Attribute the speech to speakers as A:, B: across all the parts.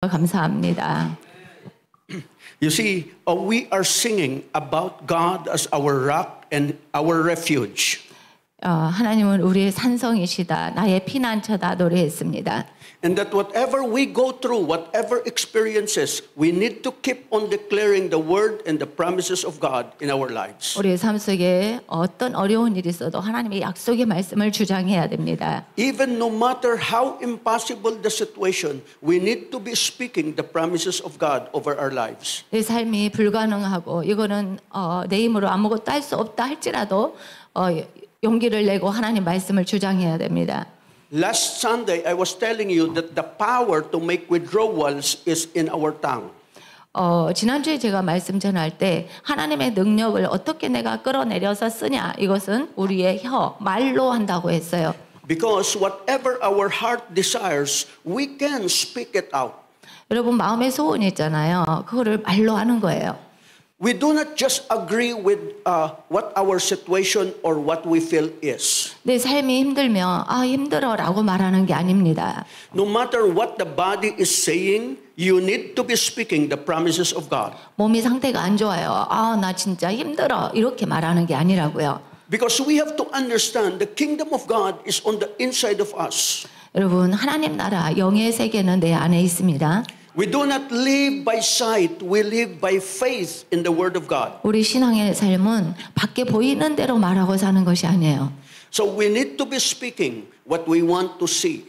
A: 감사합니다.
B: You see, we are singing about God as our rock and our refuge.
A: 하나님은 우리의 산성이시다, 나의 피난처다 노래했습니다.
B: And that whatever we go through, whatever experiences, we need to keep on declaring the word and the promises of God in our lives.
A: 우리의 삶 속에 어떤 어려운 일이 있어도 하나님의 약속의 말씀을 주장해야 됩니다.
B: Even no matter how impossible the situation, we need to be speaking the promises of God over our lives.
A: 내 삶이 불가능하고 이거는 내 힘으로 아무것도 할 수 없다 할지라도 용기를 내고 하나님 말씀을 주장해야 됩니다.
B: Last Sunday, I was telling you that the power to make withdrawals is in our tongue.
A: 지난주에 제가 말씀 전할 때 하나님의 능력을 어떻게 내가 끌어내려서 쓰냐, 이것은 우리의 말로 한다고 했어요.
B: Because whatever our heart desires, we can speak it out.
A: 여러분 마음의 소원이 있잖아요. 그거를 말로 하는 거예요.
B: We do not just agree with what our situation or what we feel is.
A: 내 삶이 힘들면 힘들어라고 말하는 게 아닙니다.
B: No matter what the body is saying, you need to be speaking the promises of God.
A: 몸이 상태가 안 좋아요. 나 진짜 힘들어. 이렇게 말하는 게 아니라고요.
B: Because we have to understand the kingdom of God is on the inside of us.
A: 여러분 하나님 나라 영의 세계는 내 안에 있습니다.
B: We do not live by sight, we live by faith in the word of God.
A: 우리 신앙의 삶은 밖에 보이는 대로 말하고 사는 것이 아니에요.
B: So we need to be speaking what we want to see.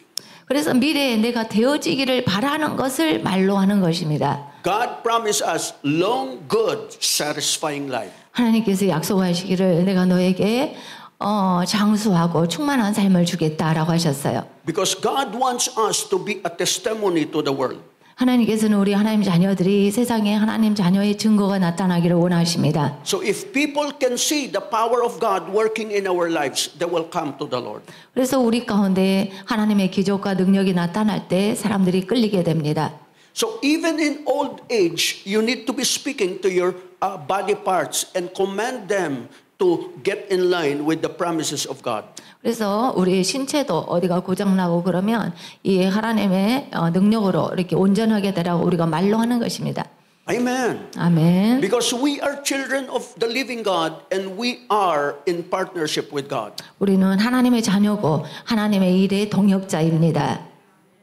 A: 그래서 미래에 내가 되어지기를 바라는 것을 말로 하는 것입니다.
B: God promised us long, good, satisfying life.
A: 하나님께서 약속하시기를 내가 너에게 장수하고 충만한 삶을 주겠다라고 하셨어요.
B: Because God wants us to be a testimony to the world.
A: 하나님께서는 우리 하나님 자녀들이 세상에 하나님 자녀의 증거가 나타나기를 원하십니다.
B: So if people can see the power of God working in our lives, they will come to the Lord.
A: 그래서 우리 가운데 하나님의 기적과 능력이 나타날 때 사람들이 끌리게 됩니다.
B: So even in old age, you need to be speaking to your body parts and command them to get in line with the promises of God.
A: 그래서 우리 신체도 어디가 고장나고 그러면 이 하나님의 능력으로 이렇게 온전하게 되라고 우리가 말로 하는 것입니다.
B: Amen.
A: 아멘.
B: Because we are children of the living God and we are in partnership with God.
A: 우리는 하나님의 자녀고 하나님의 일의 동역자입니다.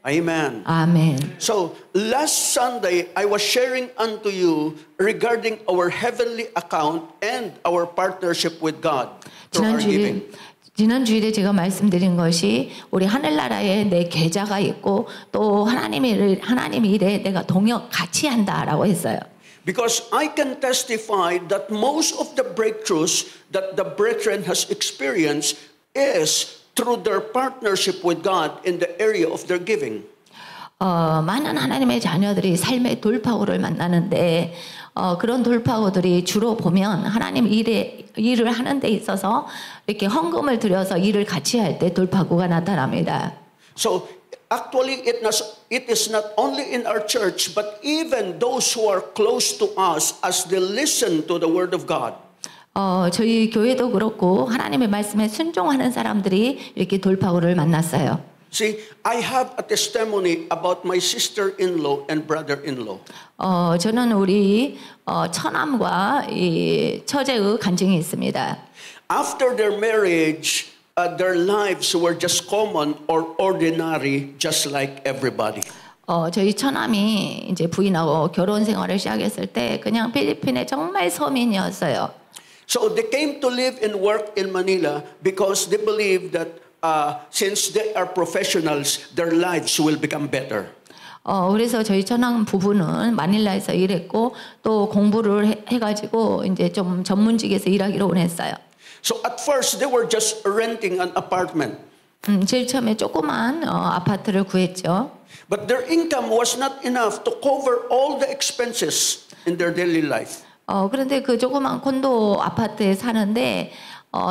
B: Amen.
A: 아멘.
B: So last Sunday, I was sharing unto you regarding our heavenly account and our partnership with God through our giving.
A: 지난 주일에 제가 말씀드린 것이 우리 하늘나라에 내 계좌가 있고 또 하나님의 일에 내가 동역 같이 한다라고 했어요.
B: Because I can testify that most of the breakthroughs that the brethren has experienced is through their partnership with God in the area of their giving.
A: 많은 하나님의 자녀들이 삶의 돌파구를 만나는데 그런 돌파구들이 주로 보면 하나님 일을 하는 데 있어서 이렇게 헌금을 들여서 일을 같이 할 때 돌파구가 나타납니다.
B: So actually it is not only in our church but even those who are close to us as they listen to the word of God.
A: 저희 교회도 그렇고 하나님의 말씀에 순종하는 사람들이 이렇게 돌파구를 만났어요.
B: See, I have a testimony about my sister-in-law and brother-in-law.
A: 저는 우리 처남과 이 처제의 간증이 있습니다.
B: After their marriage, their lives were just common or ordinary, just like everybody.
A: 저희 처남이 이제 부인하고 결혼 생활을 시작했을 때 그냥 필리핀의 정말 서민이었어요.
B: So they came to live and work in Manila because they believe that since they are professionals, their lives will become better.
A: 그래서 저희 처남 부부는 마닐라에서 일했고 또 공부를 해가지고 이제 좀 전문직에서 일하기로 원했어요.
B: So at first they were just renting an apartment.
A: 제일 처음에 조그만 아파트를 구했죠.
B: But their income was not enough to cover all the expenses in their daily life.
A: 그런데 그 조그만 콘도 아파트에 사는데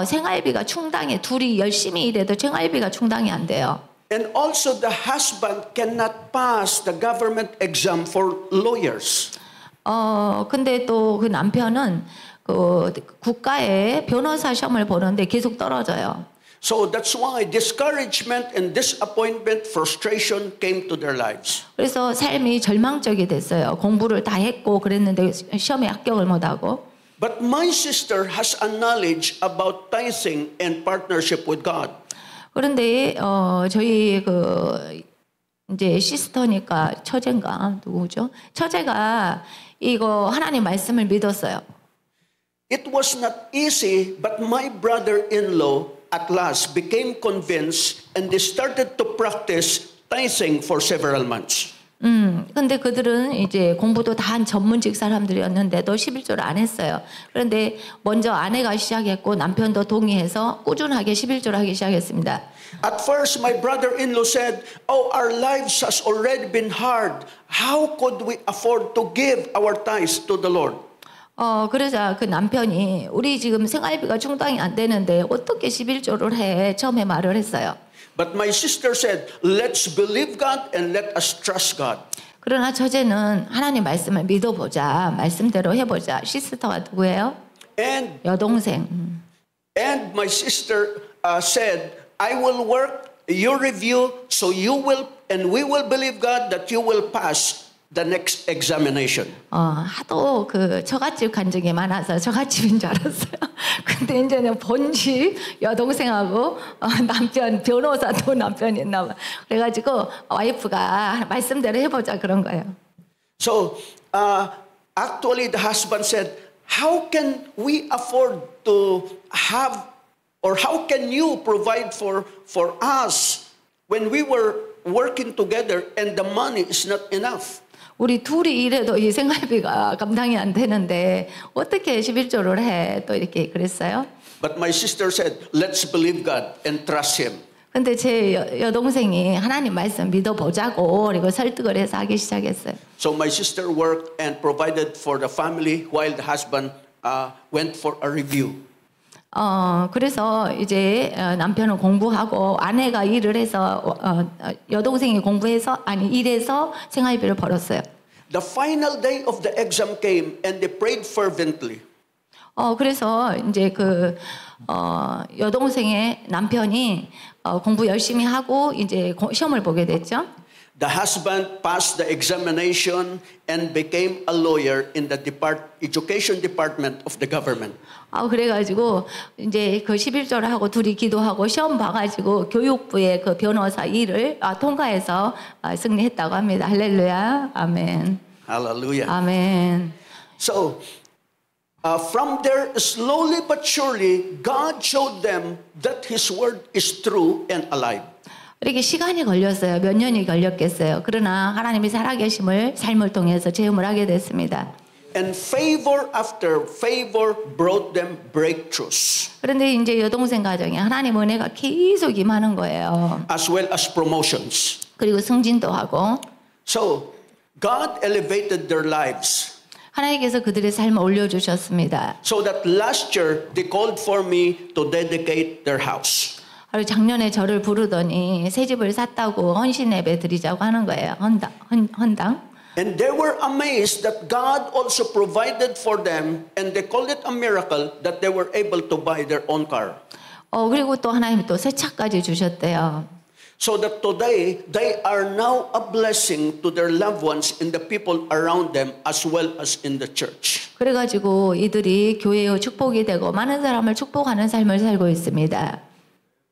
A: 생활비가 충당이 둘이 열심히 일해도 생활비가 충당이 안 돼요.
B: And also the husband cannot pass the government exam for lawyers.
A: 근데 또 그 남편은 그 국가의 변호사 시험을 보는데 계속 떨어져요.
B: So that's why discouragement and disappointment, frustration came to their lives.
A: 그래서 삶이 절망적이 됐어요. 공부를 다 했고 그랬는데 시험에 합격을 못하고.
B: But my sister has a knowledge about tithing and partnership with God.
A: 그런데 저희 그 이제 시스터니까 처제인가 누구죠? 처제가 이거 하나님 말씀을 믿었어요.
B: It was not easy, but my brother-in-law at last became convinced and they started to practice tithing for several months.
A: 근데 그들은 이제 공부도 다 한 전문직 사람들이었는데도 11조를 안 했어요. 그런데 먼저 아내가 시작했고 남편도 동의해서 꾸준하게 11조를 하기 시작했습니다.
B: At first, my brother-in-law said, "Oh, our lives has already been hard. How could we afford to give our tithes to the Lord?"
A: 그러자 그 남편이 우리 지금 생활비가 충당이 안 되는데 어떻게 11조를 해? 처음에 말을 했어요.
B: But my sister said, "Let's believe God and let us trust God."
A: 그러나 처제는 하나님 말씀을 믿어보자. 말씀대로 해보자. 시스터가 누구예요?
B: And
A: 여동생.
B: my sister said, "I will work your review, so you will, and we will believe God that you will pass the next examination."
A: 하도 그 처갓집 간 적이 많아서 처갓집인 줄 알았어요. 근데 이제는 본집 여동생하고 남편 변호사도 남편이 있나 봐. 그래가지고 와이프가 말씀대로 해보자 그런 거예요.
B: So actually, the husband said, "How can we afford to have, or how can you provide for us when we were working together and the money is not enough?"
A: 우리 둘이 일해도 이 생활비가 감당이 안 되는데 어떻게 11조를 해? 또 이렇게 그랬어요.
B: But my sister said, "Let's believe God and trust Him."
A: 근데 제 여동생이 하나님 말씀 믿어보자고 그리고 설득을 해서 하기 시작했어요.
B: So my sister worked and provided for the family while the husband went for a review.
A: 그래서 이제 남편은 공부하고 아내가 일을 해서 여동생이 공부해서 일해서 생활비를 벌었어요.
B: The final day of the exam came and they prayed fervently.
A: 그래서 이제 그 여동생의 남편이 공부 열심히 하고 이제 시험을 보게 됐죠.
B: The husband passed the examination and became a lawyer in the education department of the government.
A: 그래가지고 이제 그 11조를 하고 둘이 기도하고 시험 봐가지고 교육부의 그 변호사 일을 통과해서 승리했다고 합니다. 할렐루야, 아멘.
B: Hallelujah.
A: 아멘.
B: So from there, slowly but surely, God showed them that His word is true and alive.
A: 이렇게 시간이 걸렸어요. 몇 년이 걸렸겠어요. 그러나 하나님이 살아계심을 삶을 통해서 체험을 하게 됐습니다.
B: And favor after favor brought them breakthroughs.
A: 그런데 이제 여동생 가정에 하나님 은혜가 계속 임하는 거예요.
B: As well as promotions.
A: 그리고 승진도 하고.
B: So God elevated their lives.
A: 하나님께서 그들의 삶을 올려주셨습니다.
B: So that last year they called for me to dedicate their house.
A: 작년에 저를 부르더니 새 집을 샀다고 헌신 예배 드리자고 하는 거예요. 헌당.
B: And they were amazed that God also provided for them, and they called it a miracle that they were able to buy their own car.
A: 그리고 또 하나님이 또 새 차까지 주셨대요.
B: So that today they are now a blessing to their loved ones and the people around them as well as in the church.
A: 그래가지고 이들이 교회의 축복이 되고 많은 사람을 축복하는 삶을 살고 있습니다.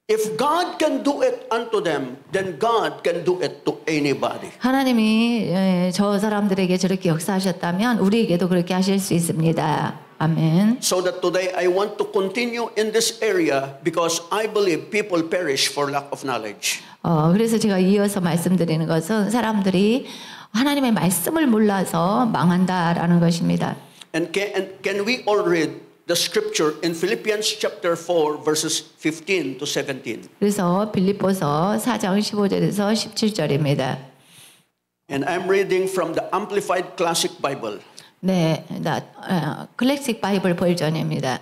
B: If God can do it unto them, then God can do it to anybody.
A: 하나님이 저 사람들에게 저렇게 역사하셨다면 우리에게도 그렇게 하실 수 있습니다. 아멘.
B: So that today I want to continue in this area because I believe people perish for lack of knowledge.
A: 그래서 제가 이어서 말씀드리는 것은 사람들이 하나님의 말씀을 몰라서 망한다라는 것입니다.
B: And can we all read the scripture in Philippians chapter 4 verses 15 to 17.
A: 그래서 빌립보서 4장 15절에서 17절입니다.
B: And I'm reading from the Amplified Classic Bible.
A: 네, 클래식 바이블 버전입니다.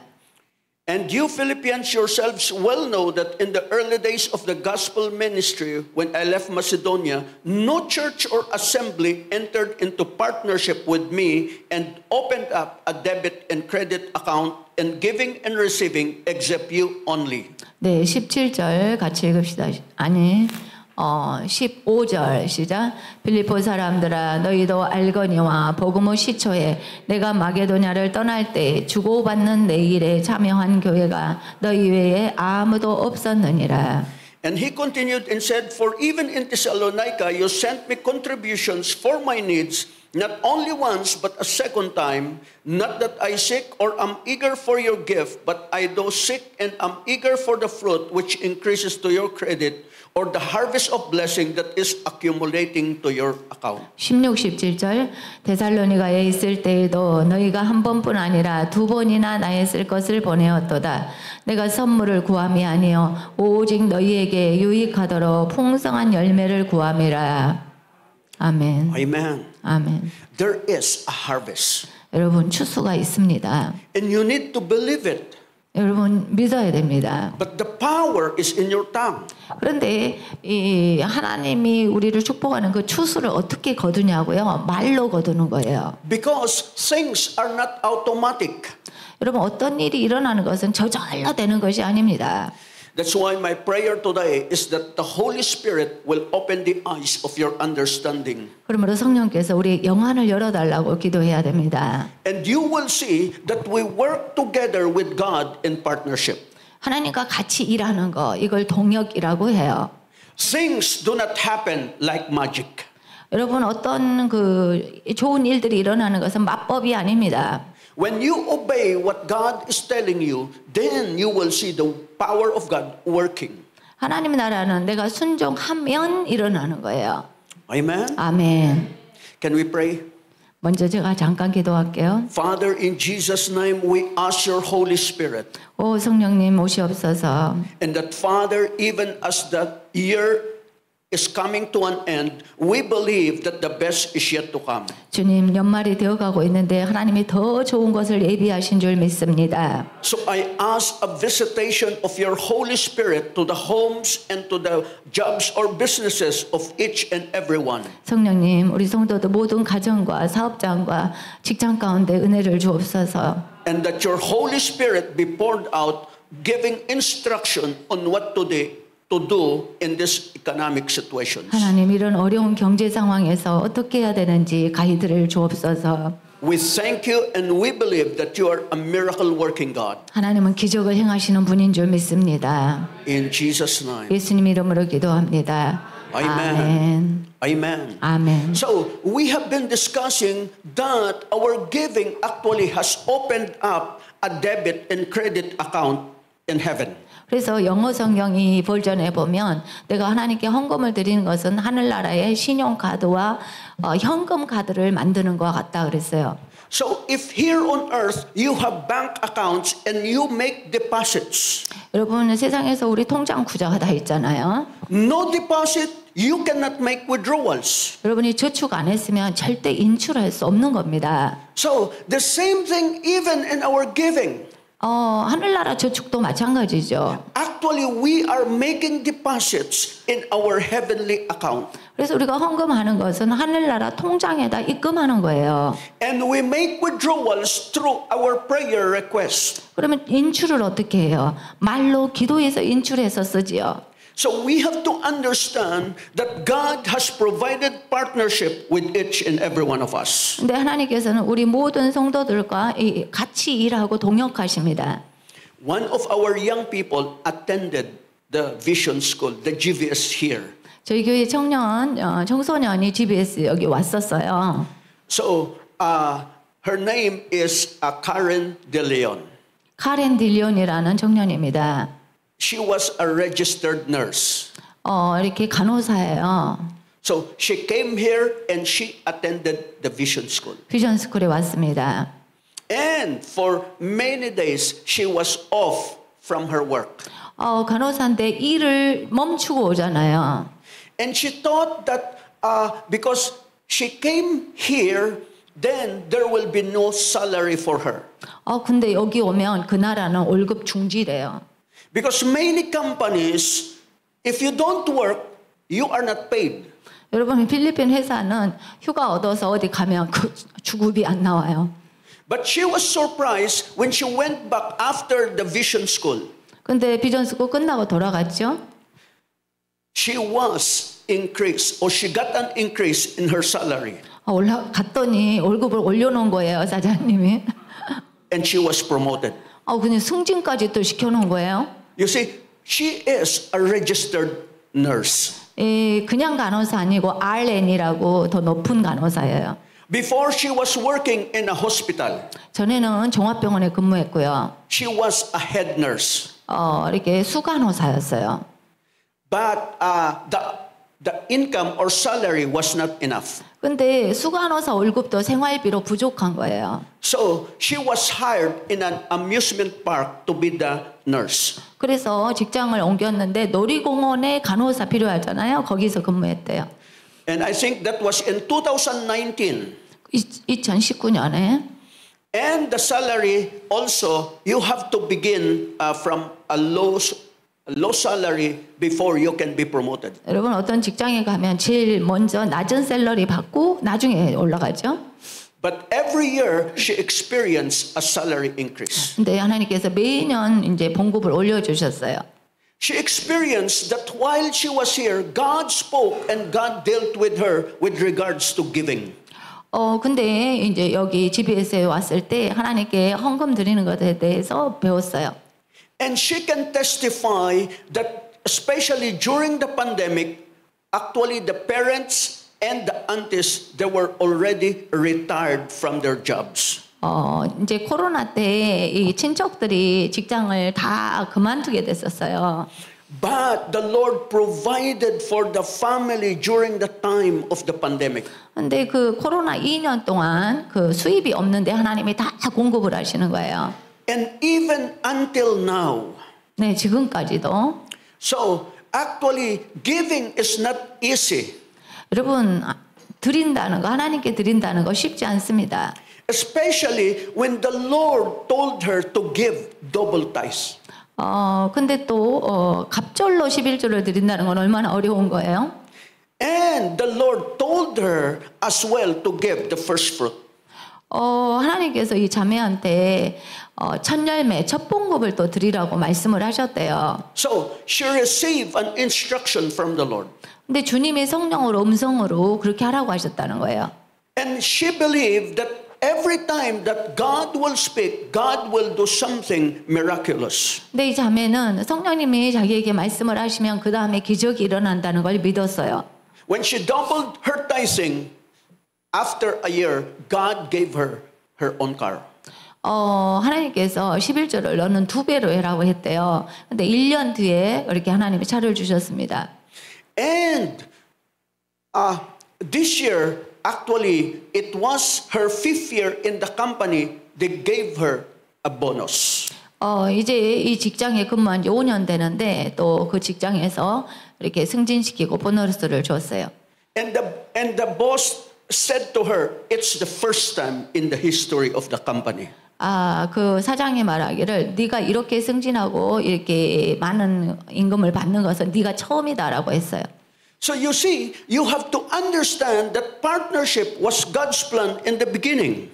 B: And you Philippians yourselves well know that in the early days of the gospel ministry, when I left Macedonia, no church or assembly entered into partnership with me and opened up a debit and credit account and giving and receiving except you only.
A: 네, 17절 같이 읽읍시다. 아니, 15절 시작. 빌립보 사람들아 너희도 알거니와 복음의 시초에 내가 마게도냐를 떠날 때 주고받는 내 일에 참여한 교회가 너희 외에 아무도 없었느니라.
B: And he continued and said, for even in Thessalonica you sent me contributions for my needs, not only once but a second time, not that I seek or am eager for your gift, but I do seek and am eager for the fruit which increases to your credit, or the harvest of blessing that is accumulating to your account.
A: 16, 17절 데살로니가에 있을 때에도 너희가 한 번뿐 아니라 두 번이나 나의 쓸 것을 보내었도다. 내가 선물을 구함이 아니요 오직 너희에게 유익하도록 풍성한 열매를 구함이라. 아멘.
B: Amen.
A: 아멘.
B: There is a harvest.
A: 여러분 추수가 있습니다.
B: And you need to believe it.
A: 여러분 믿어야 됩니다.
B: But the power is in your tongue.
A: 그런데 이 하나님이 우리를 축복하는 그 추수를 어떻게 거두냐고요? 말로 거두는 거예요.
B: Because things are not automatic.
A: 여러분 어떤 일이 일어나는 것은 저절로 되는 것이 아닙니다.
B: That's why my prayer today is that the Holy Spirit will open the eyes of your understanding.
A: 그러므로 성령께서 우리 영안을 열어달라고 기도해야 됩니다.
B: And you will see that we work together with God in partnership.
A: 하나님과 같이 일하는 거 이걸 동역이라고 해요.
B: Things do not happen like magic.
A: 여러분 어떤 그 좋은 일들이 일어나는 것은 마법이 아닙니다.
B: When you obey what God is telling you, then you will see the power of God working.
A: 하나님 나라는 내가 순종하면 일어나는 거예요.
B: Amen.
A: 아멘.
B: Can we pray?
A: 먼저 제가 잠깐 기도할게요.
B: Father, in Jesus' name, we ask your Holy Spirit.
A: 오 성령님 오시옵소서.
B: And that, Father, even as the year is coming to an end, we believe that the best is yet to come.
A: 주님 연말이 되어가고 있는데 하나님이 더 좋은 것을 예비하신 줄 믿습니다.
B: So I ask a visitation of your Holy Spirit to the homes and to the jobs or businesses of each and everyone.
A: 성령님 우리 성도들 모든 가정과 사업장과 직장 가운데 은혜를 주옵소서.
B: And that your Holy Spirit be poured out, giving instruction on what to do in this economic situation.
A: 하나님 이런 어려운 경제 상황에서 어떻게 해야 되는지 가이드를 주옵소서.
B: We thank you and we believe that you are a miracle working God.
A: 하나님은 기적을 행하시는 분인 줄 믿습니다.
B: In Jesus' name.
A: 예수님 이름으로 기도합니다.
B: Amen. Amen.
A: 아멘.
B: So we have been discussing that our giving actually has opened up a debit and credit account in heaven.
A: 그래서 영어 성경 이 버전에 보면 내가 하나님께 헌금을 드리는 것은 하늘나라의 신용카드와 현금 카드를 만드는 것 같다 그랬어요.
B: So if here on earth you have bank accounts and you make deposits.
A: 여러분 세상에서 우리 통장 구자가 다 있잖아요.
B: No deposit, you cannot make withdrawals.
A: 여러분이 저축 안 했으면 절대 인출할 수 없는 겁니다.
B: So the same thing even in our giving.
A: 하늘나라 저축도 마찬가지죠.
B: Actually, we are making deposits in our heavenly account.
A: 그래서 우리가 헌금하는 것은 하늘나라 통장에다 입금하는 거예요.
B: And we make withdrawals through our prayer requests.
A: 그러면 인출을 어떻게 해요? 말로 기도해서 인출해서 쓰지요.
B: So we have to understand that God has provided partnership with each and every one of us.
A: 근데 하나님께서는 우리 모든 성도들과 같이 일하고 동역하십니다.
B: One of our young people attended the Vision School, the GVS here.
A: 저희 교회 청소년이 GBS 여기 왔었어요.
B: So her name is Karen De Leon.
A: 카렌 딜리온이라는 청년입니다.
B: She was a registered nurse.
A: 이렇게 간호사예요.
B: So she came here and she attended the Vision School.
A: 비전 스쿨에 왔습니다.
B: And for many days she was off from her work.
A: 간호사인데 일을 멈추고 오잖아요.
B: And she thought that because she came here then there will be no salary for her.
A: 근데 여기 오면 그 나라는 월급 중지래요.
B: Because many companies, if you don't work, you are not paid.
A: 여러분 필리핀 회사는 휴가 얻어서 어디 가면 그 주급이 안 나와요.
B: But she was surprised when she went back after the vision school.
A: 근데 비전 스쿨 끝나고 돌아갔죠.
B: She was increased, or she got an increase in her salary.
A: 올라갔더니 월급을 올려놓은 거예요, 사장님이.
B: And she was promoted.
A: 그냥 승진까지 또 시켜놓은 거예요.
B: You see, she is a registered nurse.
A: 그냥 간호사 아니고 RN이라고 더 높은 간호사예요.
B: Before she was working in a hospital,
A: 전에는 종합병원에 근무했고요.
B: she was a head nurse.
A: 이렇게 수간호사였어요.
B: But the income or salary was not enough.
A: 근데 수간호사 월급도 생활비로 부족한 거예요.
B: So she was hired in an amusement park to be the nurse.
A: 그래서 직장을 옮겼는데 놀이공원에 간호사 필요하잖아요. 거기서 근무했대요.
B: And I think that was in 2019.
A: 2019년에.
B: And the salary also, you have to begin from a low salary before you can be promoted.
A: 여러분 어떤 직장에 가면 제일 먼저 낮은 샐러리 받고 나중에 올라가죠.
B: But every year she experienced a salary increase.
A: 근데 하나님께서 매년 이제 봉급을 올려주셨어요.
B: She experienced that while she was here, God spoke and God dealt with her with regards to giving.
A: 근데 이제 여기 GBS에 왔을 때 하나님께 헌금 드리는 것에 대해서 배웠어요.
B: And she can testify that especially during the pandemic, actually the parents and the aunties, they were already retired from their jobs.
A: 이제 코로나 때 이 친척들이 직장을 다 그만두게 됐었어요.
B: But the Lord provided for the family during the time of the pandemic.
A: 근데 그 코로나 2년 동안 그 수입이 없는데 하나님이 다 공급을 하시는 거예요.
B: And even until now.
A: 네, 지금까지도.
B: So actually giving is not easy.
A: 여러분 드린다는 거 하나님께 드린다는 거 쉽지 않습니다.
B: Especially when the Lord told her to give double tithes.
A: 근데 또 갑절로 11조를 드린다는 건 얼마나 어려운 거예요?
B: And the Lord told her as well to give the first fruit.
A: 하나님께서 이 자매한테 첫 열매, 첫 봉급을 또 드리라고 말씀을 하셨대요.
B: So she received an instruction from the Lord.
A: 근데 주님이 성령으로 음성으로 그렇게 하라고 하셨다는 거예요.
B: And she believed that every time that God will speak, God will do something miraculous.
A: 근데 이 자매는 성령님이 자기에게 말씀을 하시면 그 다음에 기적이 일어난다는 걸 믿었어요.
B: When she doubled her tithing, after a year, God gave her her own car.
A: 하나님께서 11조를 너는 2배로 해라고 했대요. 근데 1년 뒤에 이렇게 하나님이 차를 주셨습니다.
B: And this year, actually, it was her 5th year in the company. They gave her a bonus.
A: 이제 이 직장에 근무한 지 5년 되는데 또 그 직장에서 이렇게 승진시키고 보너스를 줬어요.
B: And the boss said to her, "It's the first time in the history of the company."
A: 그 사장이 말하기를 네가 이렇게 승진하고 이렇게 많은 임금을 받는 것은 네가 처음이다라고 했어요.
B: So you see, you have to understand that partnership was God's plan in the beginning.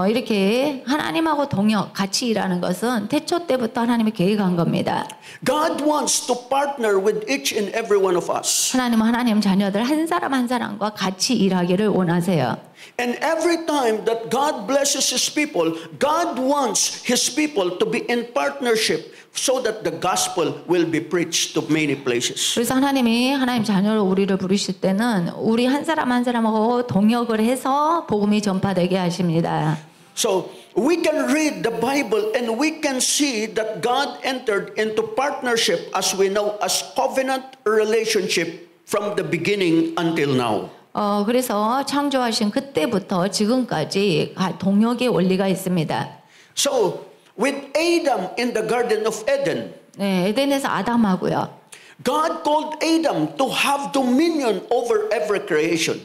A: 이렇게 하나님하고 동역, 같이 일하는 것은 태초 때부터 하나님이 계획한 겁니다.
B: God wants to partner with each and every one of us.
A: 하나님은 하나님 자녀들 한 사람 한 사람과 같이 일하기를 원하세요.
B: And every time that God blesses His people, God wants His people to be in partnership so that the gospel will be preached to many places.
A: 그래서 하나님이 하나님 자녀로 우리를 부르실 때는 우리 한 사람 한 사람하고 동역을 해서 복음이 전파되게 하십니다.
B: So we can read the Bible and we can see that God entered into partnership, as we know, as covenant relationship from the beginning until now.
A: 그래서 창조하신 그때부터 지금까지 동역의 원리가 있습니다.
B: So with Adam in the Garden of Eden,
A: 네, 에덴에서 아담하고요.
B: God called Adam to have dominion over every creation.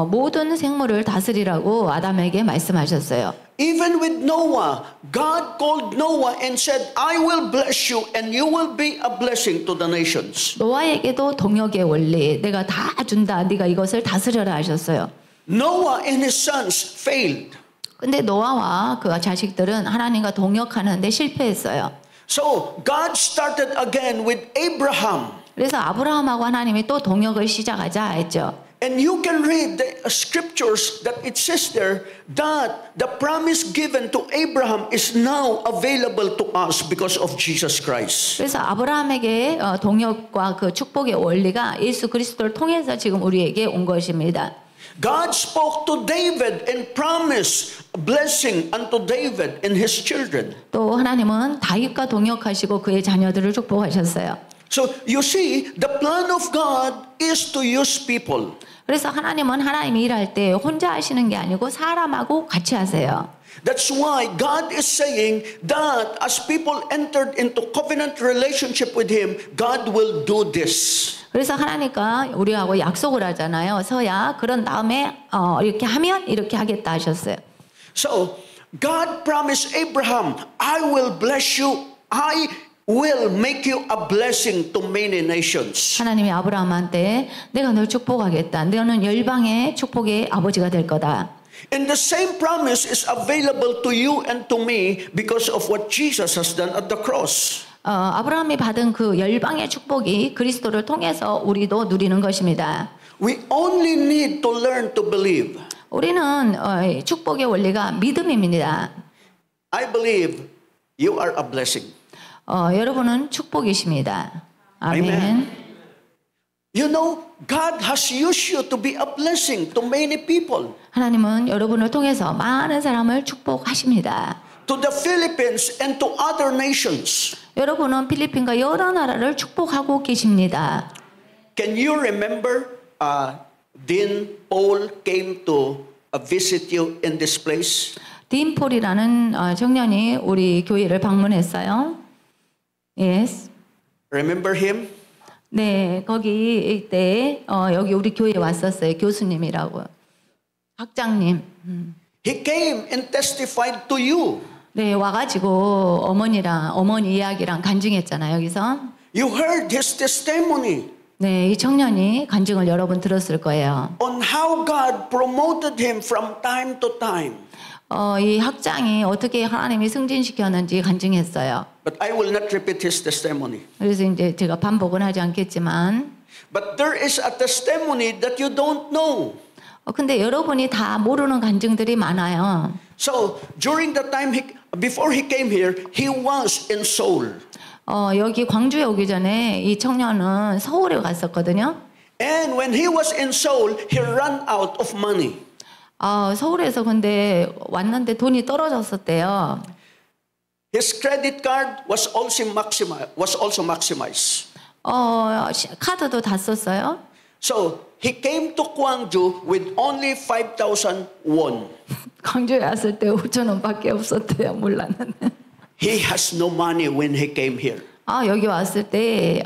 A: 모든 생물을 다스리라고 아담에게 말씀하셨어요.
B: Even with Noah, God called Noah and said, I will bless you and you will be a blessing to the nations.
A: 노아에게도 동역의 원리, 내가 다 준다, 네가 이것을 다스려라 하셨어요.
B: Noah and his sons failed.
A: 근데 노아와 그 자식들은 하나님과 동역하는데 실패했어요.
B: So God started again with Abraham.
A: 그래서 아브라함하고 하나님이 또 동역을 시작하자 했죠.
B: And you can read the scriptures that it says there that the promise given to Abraham is now available to us because of Jesus Christ.
A: 그래서 아브라함에게 동역과 그 축복의 원리가 예수 그리스도를 통해서 지금 우리에게 온 것입니다.
B: God spoke to David and promised blessing unto David and his children.
A: 또 하나님은 다윗과 동역하시고 그의 자녀들을 축복하셨어요.
B: So you see, the plan of God is to use people.
A: 그래서 하나님은 하나님이 일할 때 혼자 하시는 게 아니고 사람하고 같이 하세요.
B: That's why God is saying that as people entered into covenant relationship with Him, God will do this.
A: 그래서 하나님과 우리하고 약속을 하잖아요. 서야 그런 다음에 이렇게 하면 이렇게 하겠다 하셨어요.
B: So God promised Abraham, I will bless you. I will make you a blessing to many nations.
A: 하나님이 아브라함한테 내가 널 축복하겠다. 너는 열방의 축복의 아버지가 될 거다.
B: And the same promise is available to you and to me because of what Jesus has done at the cross.
A: 아브라함이 받은 그 열방의 축복이 그리스도를 통해서 우리도 누리는 것입니다.
B: We only need to learn to believe.
A: 우리는 축복의 원리가 믿음입니다.
B: I believe you are a blessing.
A: 여러분은 축복이십니다. 아멘.
B: Amen. You know, God has used you to be a blessing to many people.
A: 하나님은 여러분을 통해서 많은 사람을 축복하십니다.
B: To the Philippines and to other nations.
A: 여러분은 필리핀과 여러 나라를 축복하고 계십니다.
B: Can you remember Dean Paul came to visit you in this place?
A: 딘 폴이라는 청년이 우리 교회를 방문했어요. Yes.
B: Remember him?
A: 네, 거기 이때 여기 우리 교회에 왔었어요. 교수님이라고. 학장님.
B: He came and testified to you.
A: 네, 와가지고 어머니 이야기랑 간증했잖아요. 여기서.
B: You heard his testimony
A: 네, 이 청년이 간증을 여러분 들었을 거예요.
B: on how God promoted him from time to time.
A: 이 학장이 어떻게 하나님이 승진시켰는지 간증했어요.
B: But I will not repeat his testimony.
A: 그래서 이제 제가 반복은 하지 않겠지만,
B: But there is a testimony that you don't know.
A: 근데 여러분이 다 모르는 간증들이 많아요.
B: So during the time before he came here, he was in Seoul.
A: 여기 광주에 오기 전에 이 청년은 서울에 갔었거든요.
B: And when he was in Seoul, he ran out of money.
A: 서울에서 근데 왔는데 돈이 떨어졌었대요.
B: His credit card was also maximized.
A: 카드도 다 썼어요.
B: So he came to Gwangju with only 5,000 won.
A: 광주에 왔을 때 5천 원밖에 없었대요. 몰랐는데.
B: He has no money when he came here.
A: 여기 왔을 때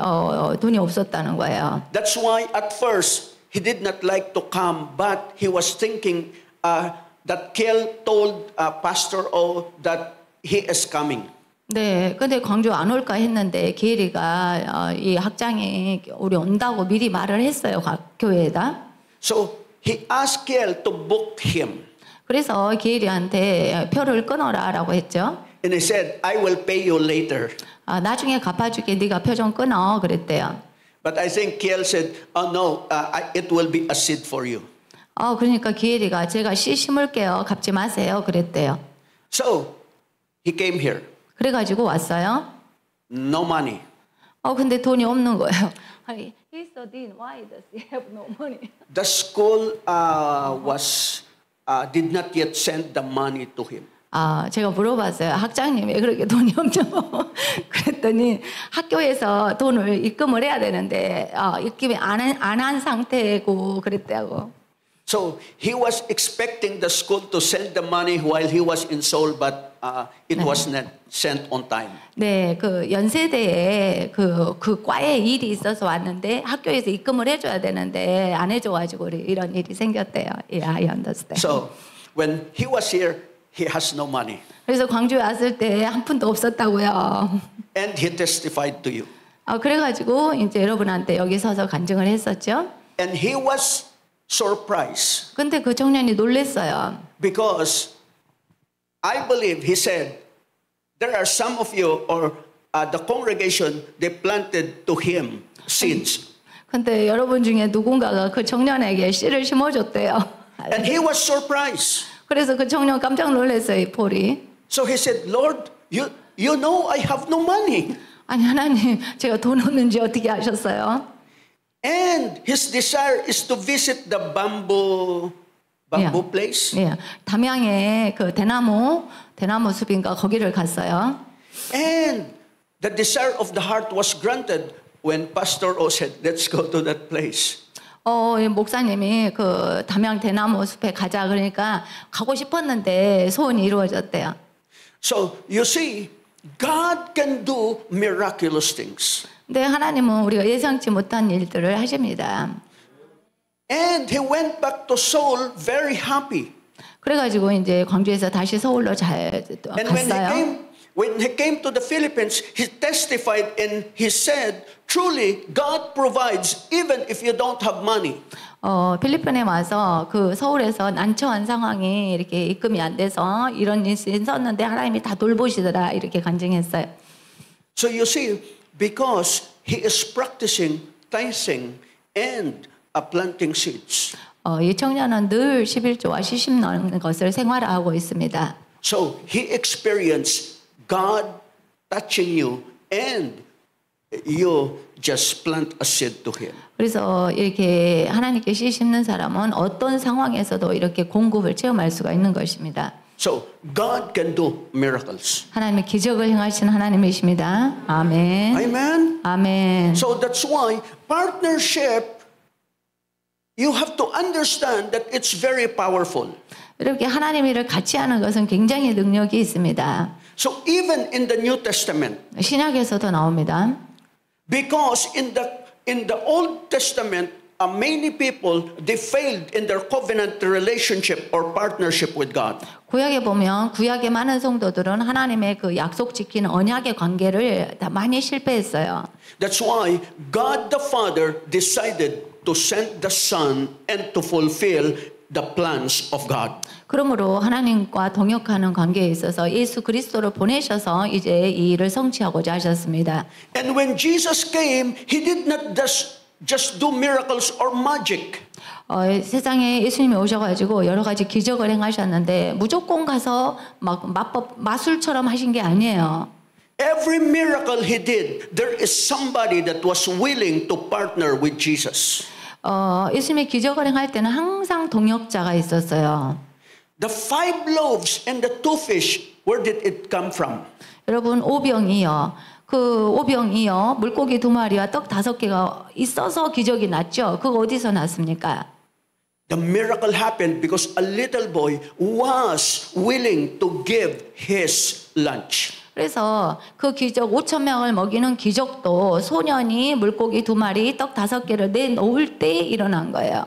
A: 돈이 없었다는 거예요.
B: That's why at first he did not like to come, but he was thinking that Kiel told Pastor O that he is coming.
A: 네, 근데 광주 안 올까 했는데 기엘이가 이 학장이 우리 온다고 미리 말을 했어요. 교회에다.
B: So he asked Kiel to book him.
A: 그래서 기엘이한테 표를 끊어라라고 했죠.
B: And he said, I will pay you later.
A: 나중에 갚아줄게. 네가 표 좀 끊어. 그랬대요.
B: But I think Kiel said, oh no, it will be a seed for you.
A: 그러니까 기엘이가 제가 씨 심을게요. 갚지 마세요. 그랬대요.
B: So he came here.
A: 그래가지고 왔어요.
B: No money.
A: 근데 돈이 없는 거예요. He's the dean. Why does he have no money?
B: The school did not yet send the money to him.
A: 제가 물어봤어요. 학장님 왜 그렇게 돈이 없냐고. 그랬더니 학교에서 돈을 입금을 해야 되는데 입금이 안 한 상태고 그랬다고.
B: So he was expecting the school to send the money while he was in Seoul, but it was not sent on time.
A: 네, 그 연세대에 그 과에 일이 있어서 왔는데 학교에서 입금을 해줘야 되는데 안 해줘가지고 이런 일이 생겼대요. Yeah, I understand.
B: So when he was here, he has no money.
A: 그래서 광주에 왔을 때 한 푼도 없었다고요.
B: And he testified to you.
A: 그래가지고 이제 여러분한테 여기 서서 간증을 했었죠.
B: And he was surprised
A: 근데 그 청년이 놀랬어요.
B: because I believe he said, there are some of you or the congregation, they planted to him seeds.
A: 근데 여러분 중에 누군가가 그 청년에게 씨를 심어줬대요.
B: And he was surprised.
A: 그래서 그 청년 깜짝 놀랐어요, 이 폴이.
B: So he said, Lord, you know I have no money.
A: 아니 하나님, 제가 돈 없는지 어떻게 아셨어요?
B: And his desire is to visit the bamboo place.
A: 예, 담양에 그 대나무 숲인가 거기를 갔어요.
B: And the desire of the heart was granted when Pastor O said, let's go to that place.
A: 이 목사님이 그 담양 대나무 숲에 가자 그러니까 가고 싶었는데 소원이 이루어졌대요.
B: So you see, God can do miraculous things.
A: 근데 하나님은 우리가 예상치 못한 일들을 하십니다.
B: And he went back to Seoul very happy.
A: 그래가지고 이제 광주에서 다시 서울로 잘
B: And
A: 갔어요.
B: when he came to the Philippines, he testified and he said, truly, God provides even if you don't have money.
A: 필리핀에 와서 그 서울에서 난처한 상황이 이렇게 입금이 안 돼서 이런 일이 있었는데 하나님이 다 돌보시더라 이렇게 간증했어요.
B: So you see, because he is practicing tithing and planting seeds.
A: 이 청년은 늘 11조와 시집 넣는 것을 생활화하고 있습니다.
B: So he experienced God touching you and you just plant a seed to him.
A: 그래서 이렇게 하나님께 씨 심는 사람은 어떤 상황에서도 이렇게 공급을 체험할 수가 있는 것입니다.
B: So God can do miracles.
A: 하나님의 기적을 행하시는 하나님이십니다. 아멘.
B: Amen.
A: 아멘.
B: So that's why partnership, you have to understand that it's very powerful.
A: 이렇게 하나님 일을 같이 하는 것은 굉장히 능력이 있습니다.
B: So even in the New Testament,
A: 신약에서도 나옵니다.
B: because in the Old Testament, many people they failed in their covenant relationship or partnership with God.
A: 구약에 보면 구약의 많은 성도들은 하나님의 그 약속 지키는 언약의 관계를 다 많이 실패했어요.
B: That's why God the Father decided to send the Son and to fulfill the plans of God.
A: 그러므로 하나님과 동역하는 관계에 있어서 예수 그리스도를 보내셔서 이제 이 일을 성취하고자 하셨습니다.
B: And when Jesus came, he did not just do miracles or magic.
A: 세상에 예수님이 오셔가지고 여러 가지 기적을 행하셨는데 무조건 가서 막 마술처럼 하신 게 아니에요.
B: Every miracle he did, there is somebody that was willing to partner with Jesus.
A: 예수님이 기적을 행할 때는 항상 동역자가 있었어요.
B: The 5 loaves and the 2 fish, where did it come from?
A: 여러분 오병이요. 그 오병이요. 물고기 2마리와 떡 5개가 있어서 기적이 났죠. 그거 어디서 났습니까?
B: The miracle happened because a little boy was willing to give his lunch.
A: 그래서 그 기적 5,000명을 먹이는 기적도 소년이 물고기 2마리 떡 5개를 내놓을 때 일어난 거예요.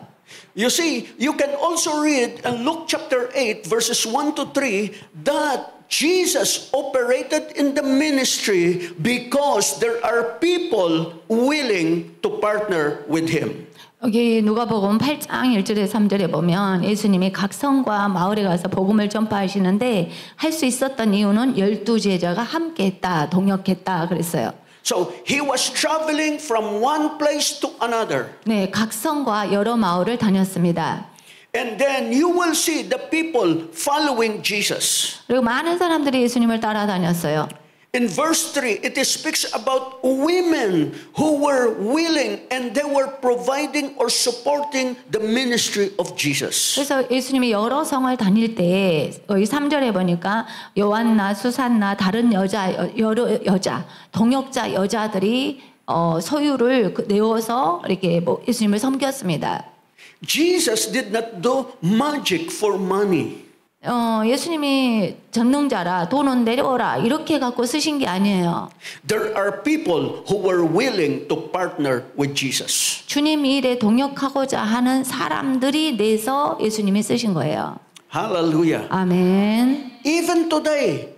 B: You see, you can also read in Luke chapter 8 verses 1 to 3 that Jesus operated in the ministry because there are people willing to partner with him.
A: 여기 누가복음 8장 1절에 3절에 보면 예수님이 각 성과 마을에 가서 복음을 전파하시는데 할 수 있었던 이유는 12제자가 함께했다, 동역했다 그랬어요.
B: So he was traveling from one place to another.
A: 네, 각 성과 여러 마을을 다녔습니다.
B: And then you will see the people following Jesus.
A: 그리고 많은 사람들이 예수님을 따라다녔어요.
B: In verse 3, it speaks about women who were willing and they were providing or supporting the ministry of Jesus.
A: 그래서 예수님이 여러 성을 다닐 때 이 3절에 보니까 요한나 수산나 다른 여러 여자 동역자 여자들이 소유를 내어서 이렇게 예수님을 섬겼습니다.
B: Jesus did not do magic for money.
A: 예수님이 전능자라 돈은 내려오라 이렇게 갖고 쓰신 게 아니에요.
B: There are people who were willing to partner with Jesus.
A: 주님 일에 동역하고자 하는 사람들이 내서 예수님이 쓰신 거예요.
B: Hallelujah.
A: 아멘.
B: Even today.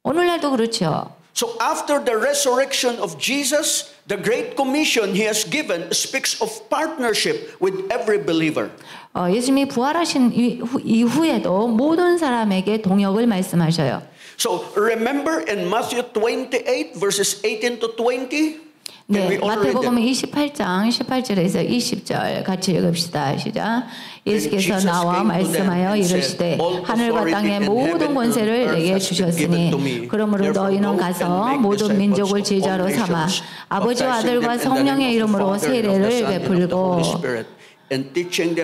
A: 오늘날도 그렇죠.
B: So after the resurrection of Jesus, the Great Commission He has given speaks of partnership with every believer.
A: 예수님이 부활하신 이후에도 모든 사람에게 동역을 말씀하셔요.
B: So remember in Matthew 28 verses 18 to 20?
A: 네, 마태복음 28장 18절에서 20절 같이 읽읍시다. 시작. 예수께서 나와 말씀하여 이르시되 하늘과 땅의 모든 권세를 내게 주셨으니 그러므로 너희는 가서 모든 민족을 제자로 삼아 아버지와 아들과 성령의 이름으로 세례를 베풀고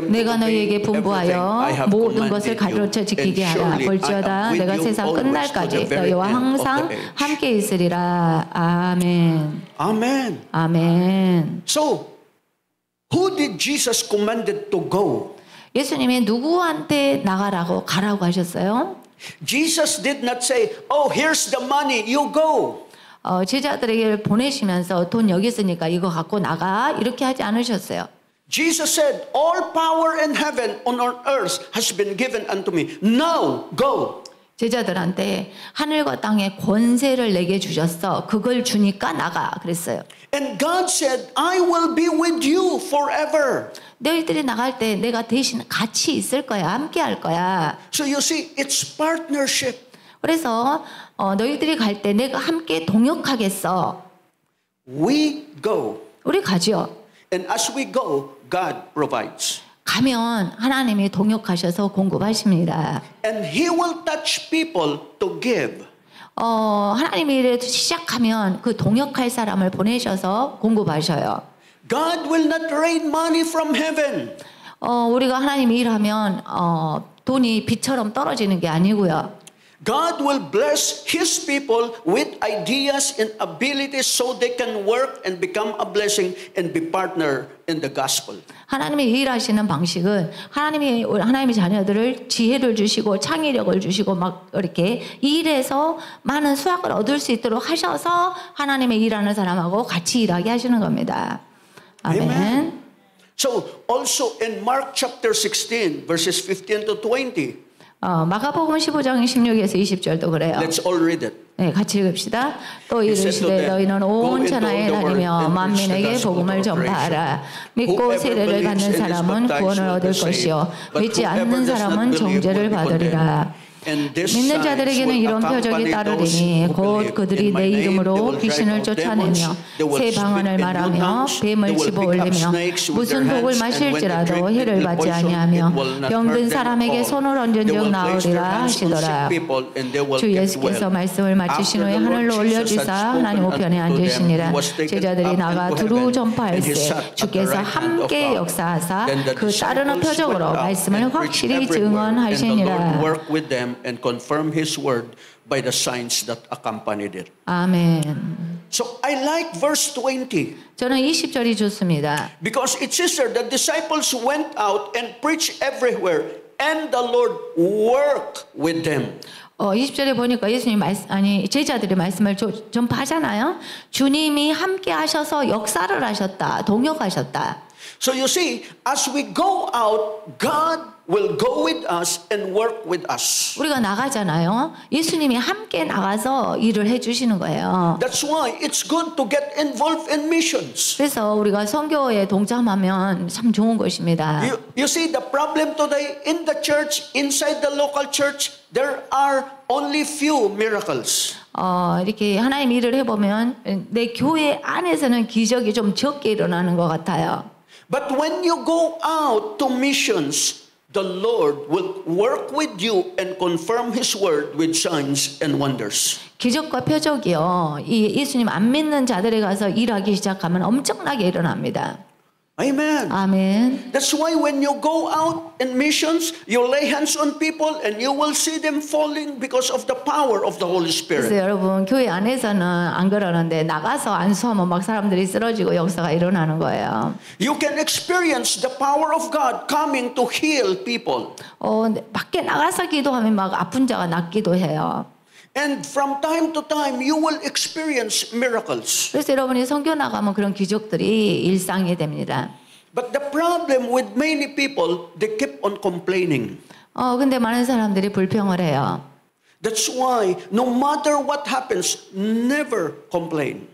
A: 내가 너희에게 분부하여 모든 것을 가르쳐 지키게 하라. 볼지어다 내가 세상 끝날까지 너희와 항상 함께 있으리라. 아멘.
B: Amen.
A: 아멘.
B: So, who did Jesus commanded to go?
A: 예수님이 누구한테 나가라고 가라고 하셨어요?
B: Jesus did not say, "Oh, here's the money, you go."
A: 제자들에게 보내시면서 돈 여기 있으니까 이거 갖고 나가 이렇게 하지 않으셨어요.
B: Jesus said, "All power in heaven and on earth has been given unto me. Now go."
A: 제자들한테 하늘과 땅에 권세를 내게 주셨어. 그걸 주니까 나가 그랬어요.
B: And God said, "I will be with you forever."
A: 너희들이 나갈 때 내가 대신 같이 있을 거야. 함께 할 거야.
B: So you see, it's partnership.
A: 그래서 너희들이 갈 때 내가 함께 동역하겠어.
B: We go.
A: 우리 가죠.
B: And as we go, God provides.
A: 가면 하나님이 동역하셔서 공급하십니다.
B: And He will touch people to give.
A: 하나님이 일을 시작하면 그 동역할 사람을 보내셔서 공급하셔요.
B: God will not rain money from heaven.
A: 우리가 하나님 일하면 돈이 비처럼 떨어지는 게 아니고요.
B: God will bless His people with ideas and abilities so they can work and become a blessing and be partner in the gospel.
A: 하나님이 일하시는 방식은 하나님의 자녀들을 지혜를 주시고 창의력을 주시고 막 이렇게 일해서 많은 수확을 얻을 수 있도록 하셔서 하나님의 일하는 사람하고 같이 일하게 하시는 겁니다. 아멘.
B: Amen. So also in Mark chapter 16 verses 15 to 20.
A: 마가복음 15장 16에서 20절도 그래요.
B: Let's all read it.
A: 네, 같이 읽읍시다. 또 이르시되 너희는 온 천하에 다니며 만민에게 복음을 전파하라. 믿고 세례를 받는 사람은 구원을 얻을 것이요 믿지 않는 사람은 정죄를 받으리라. 믿는 자들에게는 이런 표적이 따르리니 곧 그들이 내 이름으로 귀신을 쫓아내며 새 방언을 말하며 뱀을 집어올리며 무슨 독을 마실지라도 해를 받지 아니하며 병든 사람에게 손을 얹은 적 나으리라 하시더라. 주 예수께서 말씀을 마치신 후에 하늘로 올려주사 하나님 우편에 앉으시니라. 제자들이 나가 두루 전파할세 주께서 함께 역사하사 그 따르는 표적으로 말씀을 확실히 증언하시니라.
B: And confirm His word by the signs that accompanied it.
A: 아멘.
B: So I like verse 20.
A: 저는 20절이 좋습니다.
B: Because it says there, the disciples went out and preached everywhere, and the Lord worked with them.
A: 20절에 보니까 제자들이 말씀을 전파하잖아요. 주님이 함께 하셔서 역사를 하셨다. 동역하셨다.
B: So you see, as we go out, God will go with us and work with us.
A: 우리가 나가잖아요. 예수님이 함께 나가서 일을 해주시는 거예요.
B: That's why it's good to get involved in missions.
A: 그래서 우리가 선교에 동참하면 참 좋은 것입니다.
B: You see, the problem today in the church, inside the local church, there are only few miracles.
A: 이렇게 하나님 일을 해보면 내 교회 안에서는 기적이 좀 적게 일어나는 것 같아요.
B: But when you go out to missions, the Lord will work with you and confirm His word with signs and wonders.
A: 기적과 표적이요. 이 예수님 안 믿는 자들에 가서 일하기 시작하면 엄청나게 일어납니다.
B: Amen.
A: 아멘.
B: That's why when you go out in missions, you lay hands on people and you will see them falling because of the power of the Holy
A: 그래서
B: Spirit.
A: 여러분 교회 안에서는 안 그러는데 나가서 안수하면 막 사람들이 쓰러지고 역사가 일어나는 거예요.
B: You can experience the power of God coming to heal people.
A: 밖에 나가서 기도하면 막 아픈 자가 낫기도 해요.
B: And from time to time, you will experience miracles.
A: 그래서 여러분이 선교 나가면 그런 기적들이 일상이 됩니다.
B: But the problem with many people, they keep on complaining.
A: 근데 많은 사람들이 불평을 해요.
B: That's why no matter what happens, never complain.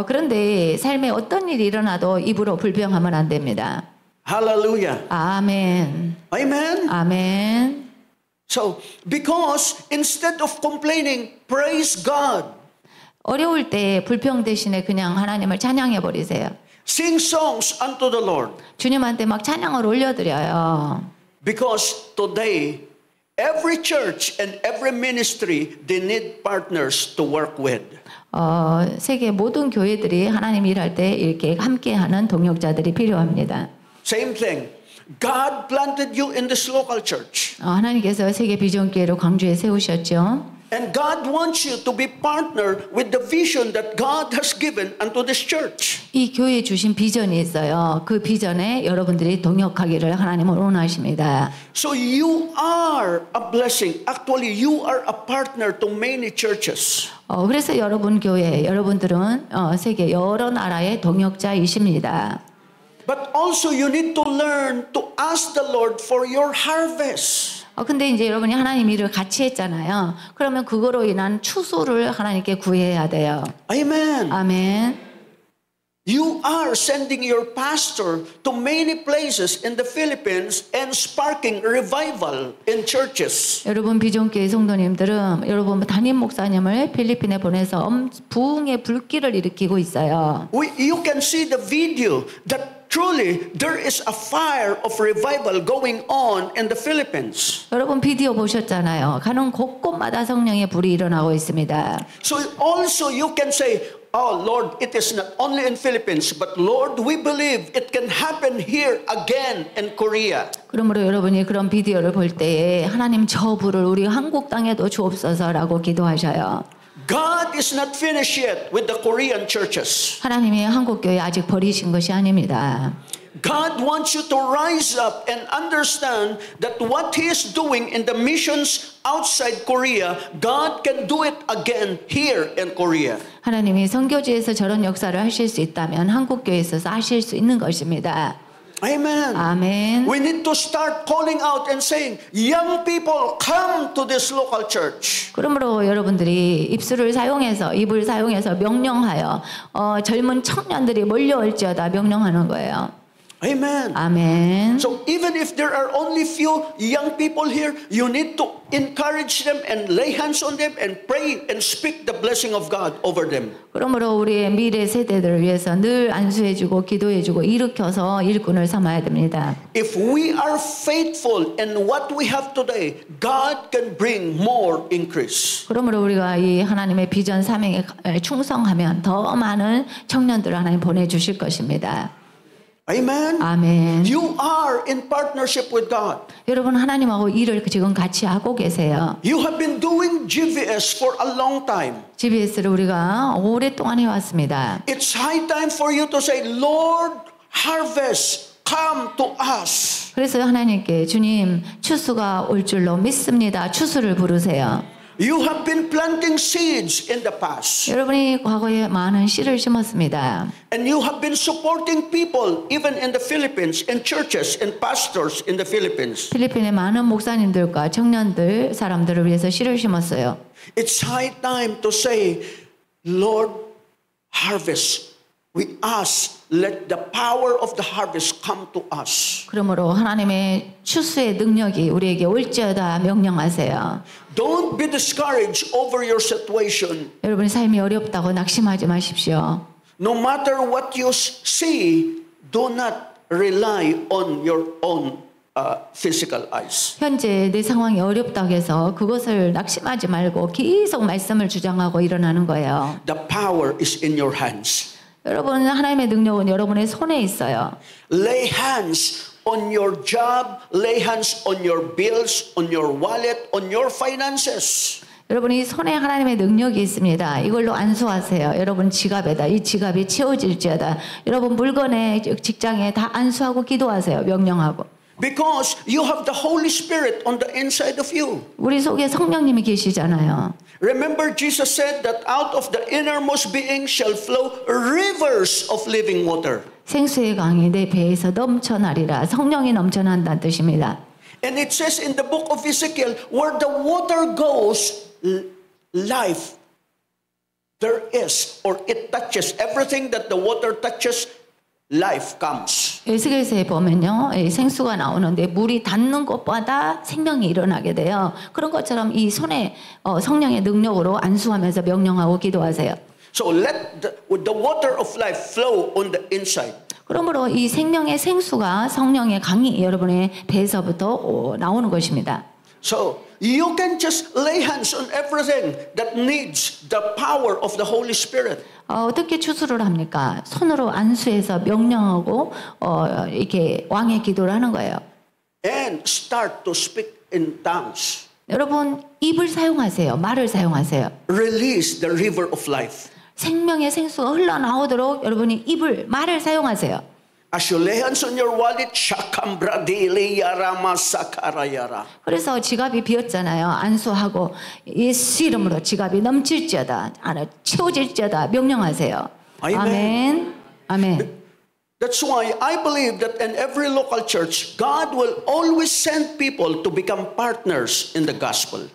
A: 그런데 삶에 어떤 일이 일어나도 입으로 불평하면 안 됩니다.
B: Hallelujah.
A: 아멘.
B: Amen.
A: 아멘.
B: So, because instead of complaining, praise God.
A: 어려울 때 불평 대신에 그냥 하나님을 찬양해 버리세요.
B: Sing songs unto the Lord.
A: 주님한테 막 찬양을 올려드려요.
B: Because today, every church and every ministry, they need partners to work with.
A: 세계 모든 교회들이 하나님 일할 때 이렇게 함께하는 동역자들이 필요합니다.
B: Same thing. God planted you in this local church.
A: 하나님께서 세계 비전교회로 광주에 세우셨죠.
B: And God wants you to be partner with the vision that God has given unto this church.
A: 이 교회에 주신 비전이 있어요. 그 비전에 여러분들이 동역하기를 하나님은 원하십니다.
B: So you are a blessing. Actually, you are a partner to many churches.
A: 그래서 여러분 교회, 여러분들은 세계 여러 나라의 동역자이십니다.
B: But also you need to learn to ask the Lord for your harvest.
A: 근데 이제 여러분이 하나님 일을 같이 했잖아요. 그러면 그거로 인한 추수를 하나님께 구해야 돼요.
B: Amen.
A: 아멘.
B: You are sending your pastor to many places in the Philippines and sparking revival in churches.
A: 여러분 비전교회 성도님들은 여러분 담임 목사님을 필리핀에 보내서 부흥의 불길을 일으키고 있어요.
B: You can see the video that truly there is a fire of revival going on in the Philippines.
A: 여러분 비디오 보셨잖아요. 가는 곳곳마다 성령의 불이 일어나고 있습니다.
B: So also you can say, oh Lord, it is not only in Philippines, but Lord, we believe it can happen here again in Korea.
A: 그러므로 여러분이 그런 비디오를 볼 때에 하나님 저 불을 우리 한국 땅에도 주옵소서라고 기도하셔요.
B: God is not finished yet with the Korean churches.
A: 하나님이 한국 교회 아직 버리신 것이 아닙니다.
B: God wants you to rise up and understand that what He is doing in the missions outside Korea, God can do it again here in Korea.
A: 하나님이 선교지에서 저런 역사를 하실 수 있다면 한국 교회에 있어서 하실 수 있는 것입니다.
B: Amen.
A: 아멘.
B: We need to start calling out and saying, young people, come to this local church.
A: 그러므로 여러분들이 입을 사용해서 명령하여 젊은 청년들이 몰려올지어다 명령하는 거예요.
B: Amen.
A: 아멘.
B: So even if there are only few young people here, you need to encourage them and lay hands on them and pray and speak the blessing of God over them.
A: 그러므로 우리의 미래 세대들을 위해서 늘 안수해주고 기도해주고 일으켜서 일꾼을 삼아야 됩니다.
B: If we are faithful in what we have today, God can bring more increase.
A: 그러므로 우리가 이 하나님의 비전 사명에 충성하면 더 많은 청년들을 하나님 보내주실 것입니다.
B: Amen.
A: 아멘.
B: You are in partnership with God.
A: 여러분 하나님하고 일을 지금 같이 하고 계세요.
B: You have been doing GVS for a long time.
A: GBS를 우리가 오랫동안 해왔습니다.
B: It's high time for you to say, Lord, harvest, come to us.
A: 그래서 하나님께 주님 추수가 올 줄로 믿습니다. 추수를 부르세요.
B: You have been planting seeds in the past.
A: 여러분이 과거에 많은 씨를 심었습니다.
B: And you have been supporting people even in the Philippines, in churches and pastors in the Philippines.
A: 필리핀의 많은 목사님들과 청년들, 사람들을 위해서 씨를 심었어요.
B: It's high time to say, Lord, harvest. We ask, let the power of the harvest come to us.
A: 그러므로 하나님의 추수의 능력이 우리에게 올지어다 명령하세요.
B: Don't be discouraged over your situation.
A: 여러분의 삶이 어렵다고 낙심하지 마십시오.
B: No matter what you see, do not rely on your own physical eyes.
A: 현재 내 상황이 어렵다고 해서 그것을 낙심하지 말고 계속 말씀을 주장하고 일어나는 거예요.
B: The power is in your hands.
A: 여러분 하나님의 능력은 여러분의 손에 있어요.
B: Lay hands on your job, lay hands on your bills, on your wallet, on your finances.
A: 여러분이 손에 하나님의 능력이 있습니다. 이걸로 안수하세요. 여러분 지갑에다 이 지갑이 채워질지어다. 여러분 물건에 직장에 다 안수하고 기도하세요. 명령하고.
B: Because you have the Holy Spirit on the inside of you.
A: 우리 속에 성령님이 계시잖아요.
B: Remember Jesus said that out of the innermost being shall flow rivers of living water.
A: 생수의 강이 내 배에서 넘쳐나리라. 성령이 넘쳐난다는 뜻입니다.
B: And it says in the book of Ezekiel, where the water goes, life there is, or it touches. Everything that the water touches, life comes.
A: 에스겔서에 보면요, 생수가 나오는데 물이 닿는 곳마다 생명이 일어나게 돼요. 그런 것처럼 이 손에 성령의 능력으로 안수하면서 명령하고 기도하세요.
B: So let the water of life flow on the inside.
A: 그러므로 이 생명의 생수가 성령의 강이 여러분의 배에서부터 나오는 것입니다.
B: So you can just lay hands on everything that needs the power of the Holy Spirit.
A: 어떻게 추수를 합니까? 손으로 안수해서 명령하고 이렇게 왕의 기도를 하는 거예요.
B: And start to speak in tongues.
A: 여러분 입을 사용하세요. 말을 사용하세요.
B: Release the river of life.
A: 생명의 생수가 흘러나오도록 여러분이 말을 사용하세요.
B: As you lay hands on your wallet, shakambradili yarama sakarayara.
A: 그래서 지갑이 비었잖아요. 안수하고 예수 이름으로 지갑이 넘칠지어다, 채워질지어다 명령하세요. 아멘. 아멘.
B: That's why I believe that in every local church, God will always send people to become partners in the gospel.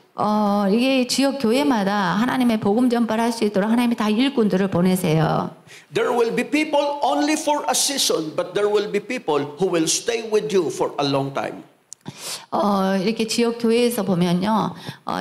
A: 이게 지역 교회마다 하나님의 복음 전파를 할 수 있도록 하나님이 다 일꾼들을 보내세요.
B: There will be people only for a season, but there will be people who will stay with you for a long time.
A: 이렇게 지역 교회에서 보면요,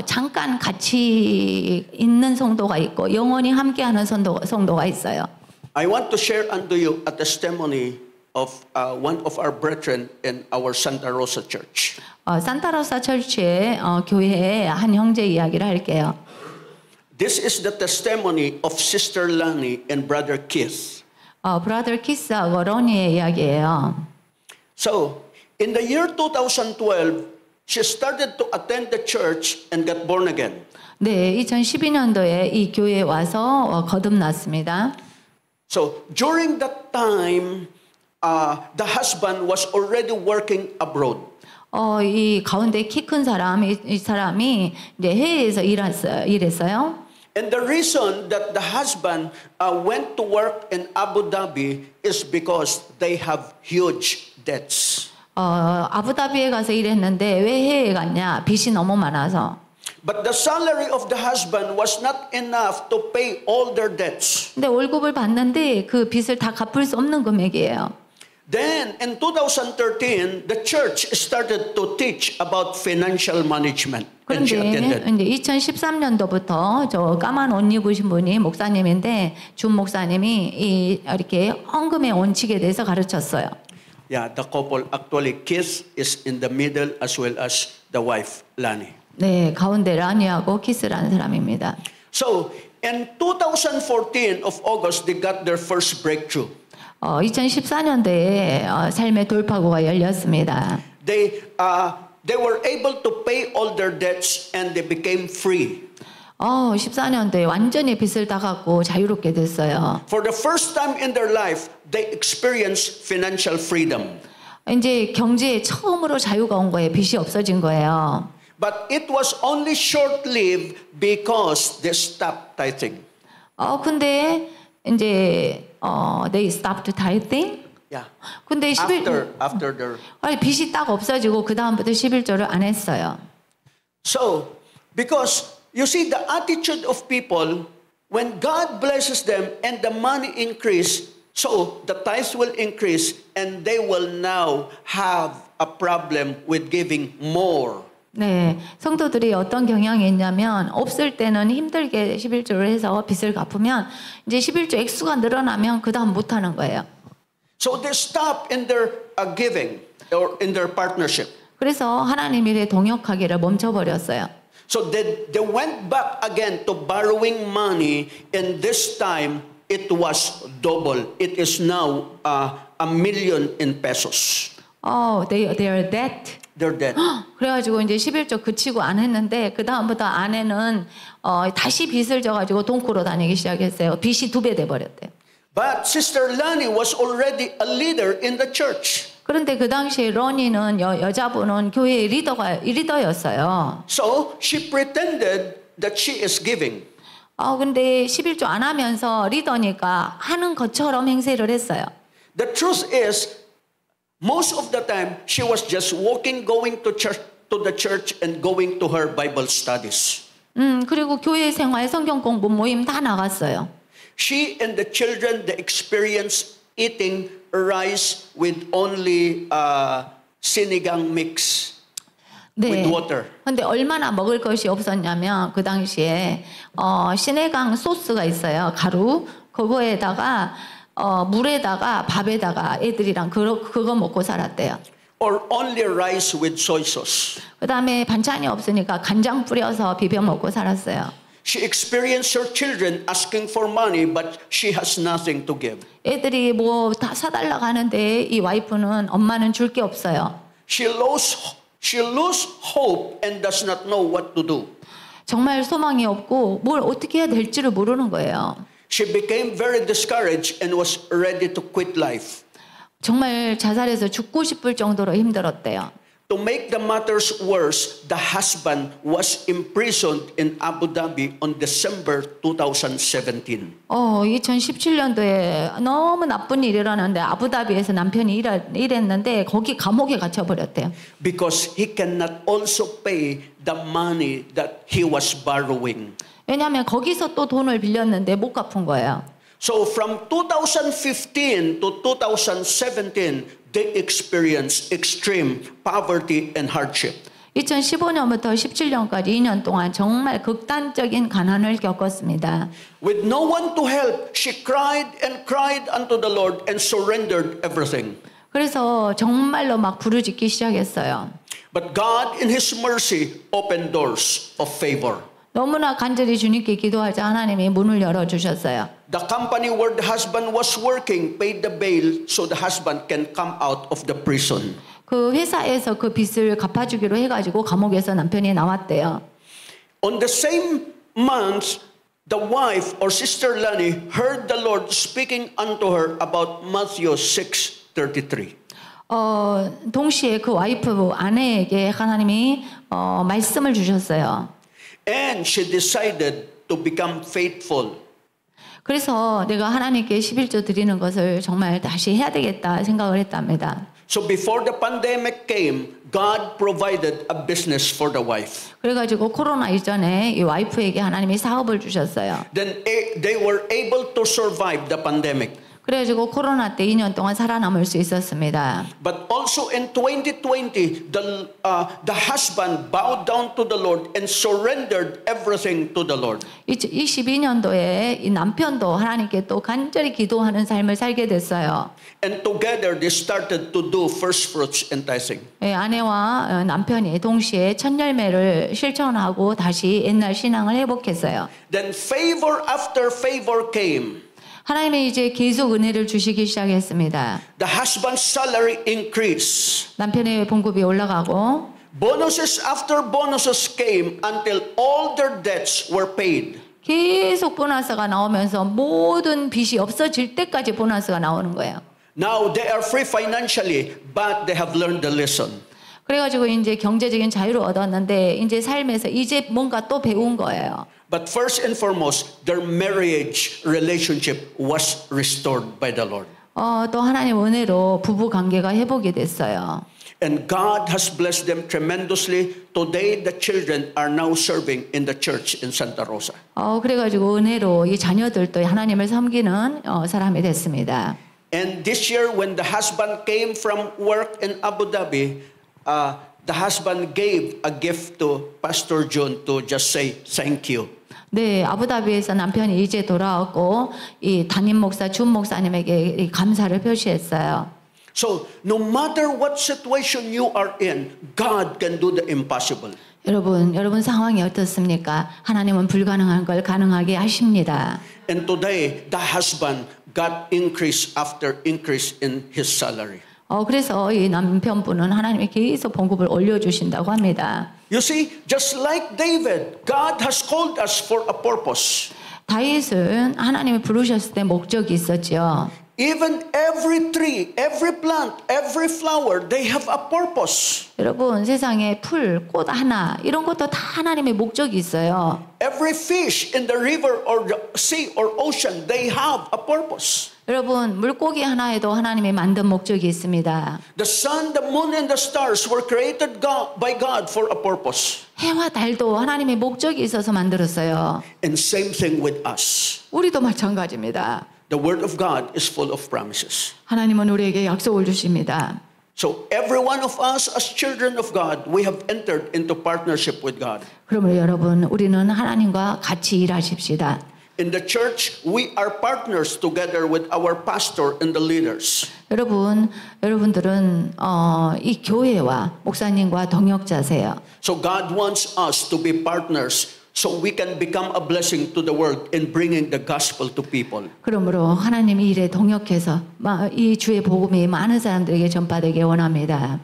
A: 잠깐 같이 있는 성도가 있고 영원히 함께하는 성도가 있어요.
B: I want to share unto you a testimony of one of our brethren in our Santa Rosa Church.
A: 산타로사 철치의 교회의 한 형제 이야기를 할게요.
B: This is the testimony of Sister Lani and Brother Keith.
A: 브라더 키스하고 러니의 이야기예요.
B: So, in the year 2012, she started to attend the church and got born again.
A: 네, 2012년도에 이 교회에 와서 거듭났습니다.
B: So, during that time, the husband was already working abroad.
A: 이 가운데 키 큰 사람, 이 사람이 이제 해외에서 일했어요.
B: And the reason that the husband went to work in Abu Dhabi is because they have huge debts.
A: 아부다비에 가서 일했는데 왜 해외에 갔냐? 빚이 너무 많아서.
B: But the salary of the husband was not enough to pay all their debts.
A: 근데 월급을 받는데 그 빚을 다 갚을 수 없는 금액이에요.
B: Then in 2013, the church started to teach about financial management. And she attended.
A: 그런데 이제 2013년도부터 저 까만 옷 입으신 분이 목사님인데 준 목사님이 이렇게 헌금의 원칙에 대해서 가르쳤어요.
B: Yeah, the couple actually Keith is in the middle as well as the wife Lani.
A: 네, 가운데 라니하고 키스라는 사람입니다.
B: So in 2014 of August, they got their first breakthrough.
A: 2014년도에 삶의 돌파구가 열렸습니다.
B: They were able to pay all their debts and they became free.
A: 14년도에 완전히 빚을 다 갚고 자유롭게 됐어요.
B: For the first time in their life, they experienced financial freedom.
A: 이제 경제에 처음으로 자유가 온 거예요. 빚이 없어진 거예요.
B: But it was only short-lived because they stopped tithing.
A: 근데 이제 they stopped tithing.
B: Yeah.
A: 근데
B: After their
A: 빚이 딱 없어지고 그 다음부터 11조를 안 했어요.
B: So, because you see the attitude of people when God blesses them and the money increase, so the tithes will increase and they will now have a problem with giving more.
A: 네, 성도들이 어떤 경향이 있냐면 없을 때는 힘들게 11조를 해서 빚을 갚으면 이제 11조 액수가 늘어나면 그 다음 못 하는 거예요.
B: So they stop in their giving or in their partnership.
A: 그래서 하나님 일에 동역하기를 멈춰버렸어요.
B: So they went back again to borrowing money, and this time it was double. It is now 1,000,000 in pesos.
A: they are dead.
B: They're dead.
A: 그래가지고 이제 11조 그치고 안 했는데 그 다음부터 아내는 다시 빚을 져가지고 돈 꾸러 다니기 시작했어요. 빚이 2배 돼 버렸대요.
B: But Sister Lani was already a leader in the church.
A: 그런데 그 당시에 러니는 여자분은 교회의 리더였어요.
B: So she pretended that she is giving.
A: 근데 11조 안 하면서 리더니까 하는 것처럼 행세를 했어요.
B: The truth is, most of the time she was just walking, going to the church and going to her Bible studies.
A: 그리고 교회 생활, 성경 공부 모임 다 나갔어요.
B: She and the children, they experience eating rice with only sinigang mix with water.
A: 근데 얼마나 먹을 것이 없었냐면 그 당시에 시내강 소스가 있어요. 가루. 그거에다가 물에다가 밥에다가 애들이랑 그거 먹고 살았대요.
B: Or only rice with soy sauce.
A: 그다음에 반찬이 없으니까 간장 뿌려서 비벼 먹고 살았어요.
B: She experienced her children asking for money, but she has nothing to give.
A: 애들이 뭐 다 사달라고 하는데 이 와이프는 엄마는 줄 게 없어요.
B: She lose hope and does not know what to do.
A: 정말 소망이 없고 뭘 어떻게 해야 될지를 모르는 거예요.
B: She became very discouraged and was ready to quit life.
A: 정말 자살해서 죽고 싶을 정도로 힘들었대요.
B: To make the matters worse, the husband was imprisoned in Abu Dhabi on December 2017.
A: 2017년도에 너무 나쁜 일이 일어났는데 아부다비에서 남편이 일했는데 거기 감옥에 갇혀버렸대요.
B: Because he cannot also pay the money that he was borrowing.
A: 왜냐하면 거기서 또 돈을 빌렸는데 못 갚은 거예요.
B: So from 2015 to 2017, they experienced extreme poverty and hardship.
A: 2015년부터 17년까지 2년 동안 정말 극단적인 가난을 겪었습니다.
B: With no one to help, she cried and cried unto the Lord and surrendered everything.
A: 그래서 정말로 막 부르짖기 시작했어요.
B: But God in His mercy opened doors of favor.
A: 너무나 간절히 주님께 기도하자 하나님이 문을 열어주셨어요.
B: The company where the husband was working paid the bail so the husband can come out of the prison.
A: 그 회사에서 그 빚을 갚아주기로 해가지고 감옥에서 남편이 나왔대요.
B: On the same month, the wife or Sister Lani heard the Lord speaking unto her about Matthew 6:33.
A: 동시에 그 와이프 아내에게 하나님이 말씀을 주셨어요.
B: And she decided to become faithful.
A: 그래서 내가 하나님께 11조 드리는 것을 정말 다시 해야 되겠다 생각을 했답니다.
B: So before the pandemic came, God provided a business for the wife.
A: 그래가지고 코로나 이전에 이 와이프에게 하나님이 사업을 주셨어요.
B: Then they were able to survive the pandemic.
A: 그래가지고 코로나 때 2년 동안 살아남을 수 있었습니다.
B: But also in 2020, the husband bowed down to the Lord and surrendered everything to the Lord.
A: 22년도에 이 남편도 하나님께 또 간절히 기도하는 삶을 살게 됐어요.
B: And together they started to do first fruits and tithing.
A: 아내와 남편이 동시에 첫 열매를 실천하고 다시 옛날 신앙을 회복했어요.
B: Then favor after favor came.
A: 하나님이 이제 계속 은혜를 주시기 시작했습니다.
B: The husband's salary increased.
A: 남편의 봉급이 올라가고
B: Bonuses after bonuses came until all their debts were paid.
A: 계속 보너스가 나오면서 모든 빚이 없어질 때까지 보너스가 나오는 거예요.
B: Now they are free financially, but they have learned the lesson.
A: 그래가지고 이제 경제적인 자유를 얻었는데 이제 삶에서 이제 뭔가 또 배운 거예요.
B: But first and foremost, their marriage relationship was restored by the Lord.
A: 또 하나님 은혜로 부부 관계가 회복이 됐어요.
B: And God has blessed them tremendously. Today, the children are now serving in the church in Santa Rosa.
A: 그래가지고 은혜로 이 자녀들도 하나님을 섬기는 사람이 됐습니다.
B: And this year, when the husband came from work in Abu Dhabi, the husband gave a gift to Pastor John to just say thank you.
A: 네, 아부다비에서 남편이 이제 돌아왔고 이 담임 목사, 준 목사님에게 감사를 표시했어요.
B: So, no matter what situation you are in, God can do the impossible.
A: 여러분 상황이 어떻습니까? 하나님은 불가능한 걸 가능하게 하십니다.
B: And today, the husband got increase after increase in his salary.
A: 그래서 이 남편분은 하나님이 계속 봉급을 올려주신다고 합니다.
B: You see, just like David, God has called us for a purpose.
A: 다윗은 하나님이 부르셨을 때 목적이 있었죠.
B: Even every tree, every plant, every flower, they have a purpose.
A: 여러분 세상에 풀, 꽃 하나 이런 것도 다 하나님의 목적이 있어요.
B: Every fish in the river or the sea or ocean, they have a purpose.
A: 여러분 물고기 하나에도 하나님이 만든 목적이 있습니다.
B: The sun, the moon, and the stars were created by God for a purpose.
A: 해와 달도 하나님의 목적이 있어서 만들었어요.
B: And same thing with us.
A: 우리도 마찬가지입니다.
B: The word of God is full of promises.
A: 하나님은 우리에게 약속을 주십니다.
B: So every one of us as children of God, we have entered into partnership with God.
A: 그러므로 여러분 우리는 하나님과 같이 일하십시다.
B: In the church, we are partners together with our pastor and the leaders.
A: 여러분들은 이 교회와 목사님과 동역자세요.
B: So God wants us to be partners so we can become a blessing to the world in bringing the gospel to people.
A: 그러므로 하나님 일에 동역해서 이 주의 복음이 많은 사람들에게 전파되길 원합니다.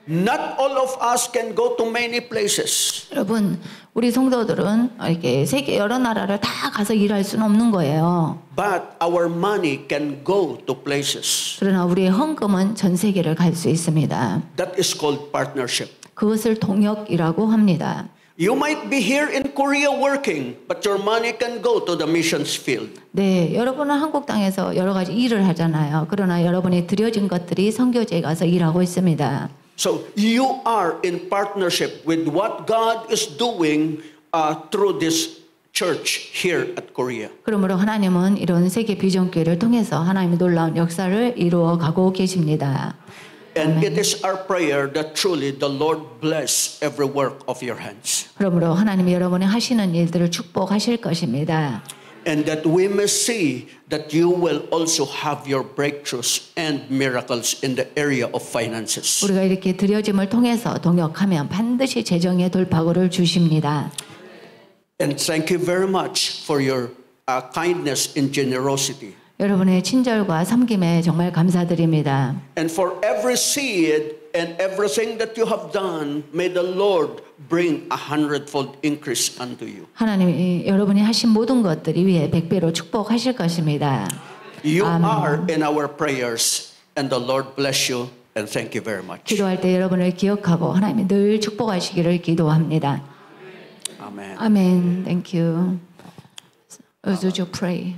B: Not all of us can go to many places.
A: 여러분, 우리 성도들은 이렇게 세계 여러 나라를 다 가서 일할 수는 없는 거예요.
B: But our money can go to places.
A: 그러나 우리의 헌금은 전 세계를 갈 수 있습니다.
B: That is called partnership.
A: 그것을 동역이라고 합니다.
B: You might be here in Korea working, but your money can go to the missions field.
A: 네, 여러분은 한국 땅에서 여러 가지 일을 하잖아요. 그러나 여러분이 드려진 것들이 선교지에 가서 일하고 있습니다.
B: So you are in partnership with what God is doing through this church here at Korea.
A: 그러므로 하나님은 이런 세계 비전교회를 통해서 하나님의 놀라운 역사를 이루어 가고 계십니다.
B: And it is our prayer that truly the Lord bless every work of your hands.
A: 그러므로 하나님이 여러분이 하시는 일들을 축복하실 것입니다.
B: And that we may see that you will also have your breakthroughs and miracles in the area of finances.
A: 우리가 이렇게 드려짐을 통해서 동역하면 반드시 재정의 돌파구를 주십니다.
B: And thank you very much for your kindness and generosity.
A: 여러분의 친절과 섬김에 정말 감사드립니다.
B: And for every seed and everything that you have done, may the Lord bring 100-fold increase unto you.
A: 하나님이 여러분이 하신 모든 것들이 위에 100배로 축복하실 것입니다.
B: You are in our prayers, and the Lord bless you, and thank you very much.
A: 기도할 때 여러분을 기억하고 하나님이 늘 축복하시기를 기도합니다.
B: Amen.
A: 아멘. Thank you. Would you pray?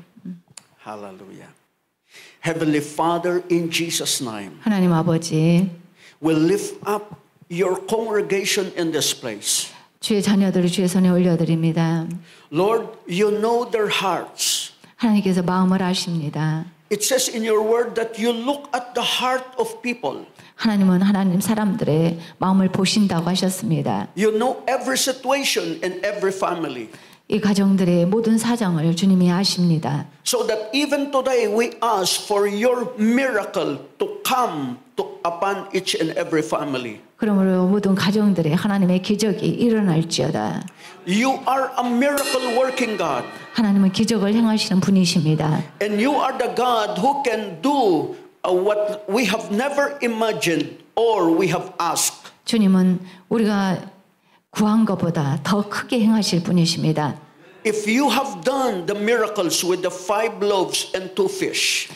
B: Hallelujah. Heavenly Father, in Jesus' name,
A: 하나님 아버지,
B: we lift up your congregation in this place.
A: 주의 자녀들을 주의 손에 올려드립니다.
B: Lord, you know their hearts.
A: 하나님께서 마음을 아십니다.
B: It says in your word that you look at the heart of people.
A: 하나님은 하나님 사람들의 마음을 보신다고 하셨습니다.
B: You know every situation in every family.
A: 이 가정들의 모든 사정을 주님이 아십니다.
B: So that even today we ask for your miracle to come upon each and every family.
A: 그러므로 모든 가정들의 하나님의 기적이 일어날지어다.
B: You are a miracle working God.
A: 하나님은 기적을 행하시는 분이십니다.
B: And you are the God who can do what we have never imagined or we have asked.
A: 주님은 우리가 구한 것보다 더 크게 행하실 분이십니다.
B: If you have done the miracles with the 5 loaves and 2 fish,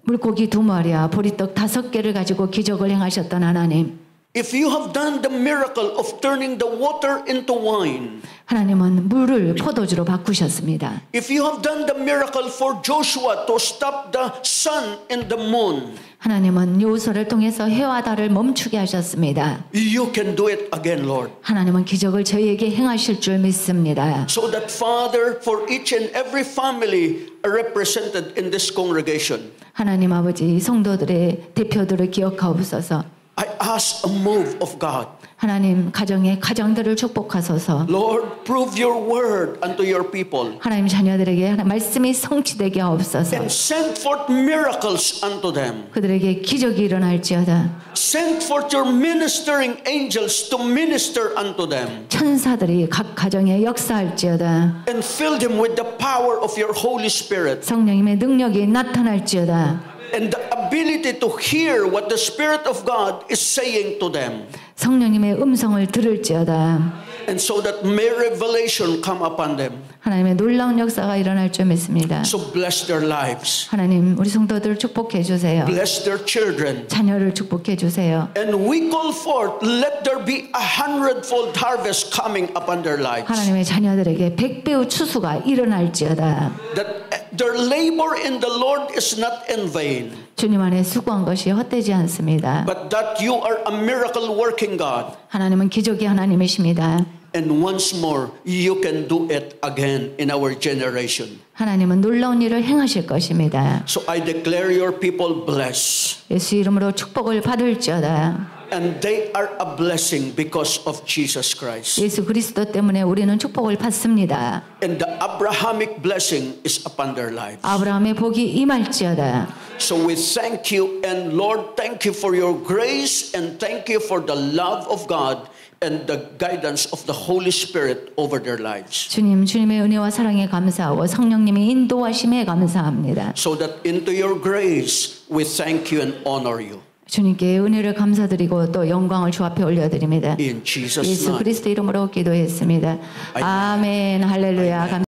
A: 물고기 2마리와 보리떡 5개를 가지고 기적을 행하셨던 하나님,
B: if you have done the miracle of turning the water into wine,
A: 하나님은 물을 포도주로 바꾸셨습니다.
B: if you have done the miracle for Joshua to stop the sun and the moon,
A: 하나님은 여호수아를 통해서 해와 달을 멈추게 하셨습니다.
B: you can do it again, Lord.
A: 하나님은 기적을 저희에게 행하실 줄 믿습니다.
B: So that, Father, for each and every family represented in this congregation,
A: 하나님 아버지 성도들의 대표들을 기억하옵소서.
B: I ask a move of God.
A: 하나님 가정들을 축복하소서.
B: Lord, prove your word unto your people.
A: 하나님 자녀들에게 말씀이 성취되게 하옵소서.
B: And send forth miracles unto them.
A: 그들에게 기적이 일어날지어다.
B: Send forth your ministering angels to minister unto them.
A: 천사들이 각 가정에 역사할지어다.
B: And fill them with the power of your Holy Spirit.
A: 성령님의 능력이 나타날지어다.
B: And the ability to hear what the Spirit of God is saying to them.
A: 성령님의 음성을 들을지어다.
B: And so that may revelation come upon them.
A: 하나님의 놀라운 역사가 일어날 줄 믿습니다.
B: So bless their lives.
A: 하나님 우리 성도들 축복해 주세요.
B: Bless their children.
A: 자녀를 축복해 주세요.
B: And we call forth, let there be 100-fold harvest coming upon their lives.
A: 하나님의 자녀들에게 100배의 추수가 일어날지어다.
B: That their labor in the Lord is not in vain.
A: 주님 안에 수고한 것이 헛되지 않습니다.
B: But that you are a miracle working God.
A: 하나님은 기적의 하나님이십니다.
B: And once more, you can do it again in our generation.
A: 하나님은 놀라운 일을 행하실 것입니다.
B: So I declare your people blessed.
A: 예수 이름으로 축복을 받을지어다.
B: And they are a blessing because of Jesus Christ.
A: 예수 그리스도 때문에 우리는 축복을 받습니다.
B: And the Abrahamic blessing is upon their lives.
A: 아브라함의 복이 임할지어다.
B: So we thank you, and Lord, thank you for your grace, and thank you for the love of God and the guidance of the Holy Spirit over their lives.
A: 주님의 은혜와 사랑에 감사하고 성령님의 인도하심에 감사합니다.
B: So that into your grace, we thank you and honor you.
A: 주님께 은혜를 감사드리고 또 영광을 주 앞에 올려드립니다.
B: In Jesus'
A: 예수
B: name.
A: 그리스도 이름으로 기도했습니다. 아멘. 할렐루야.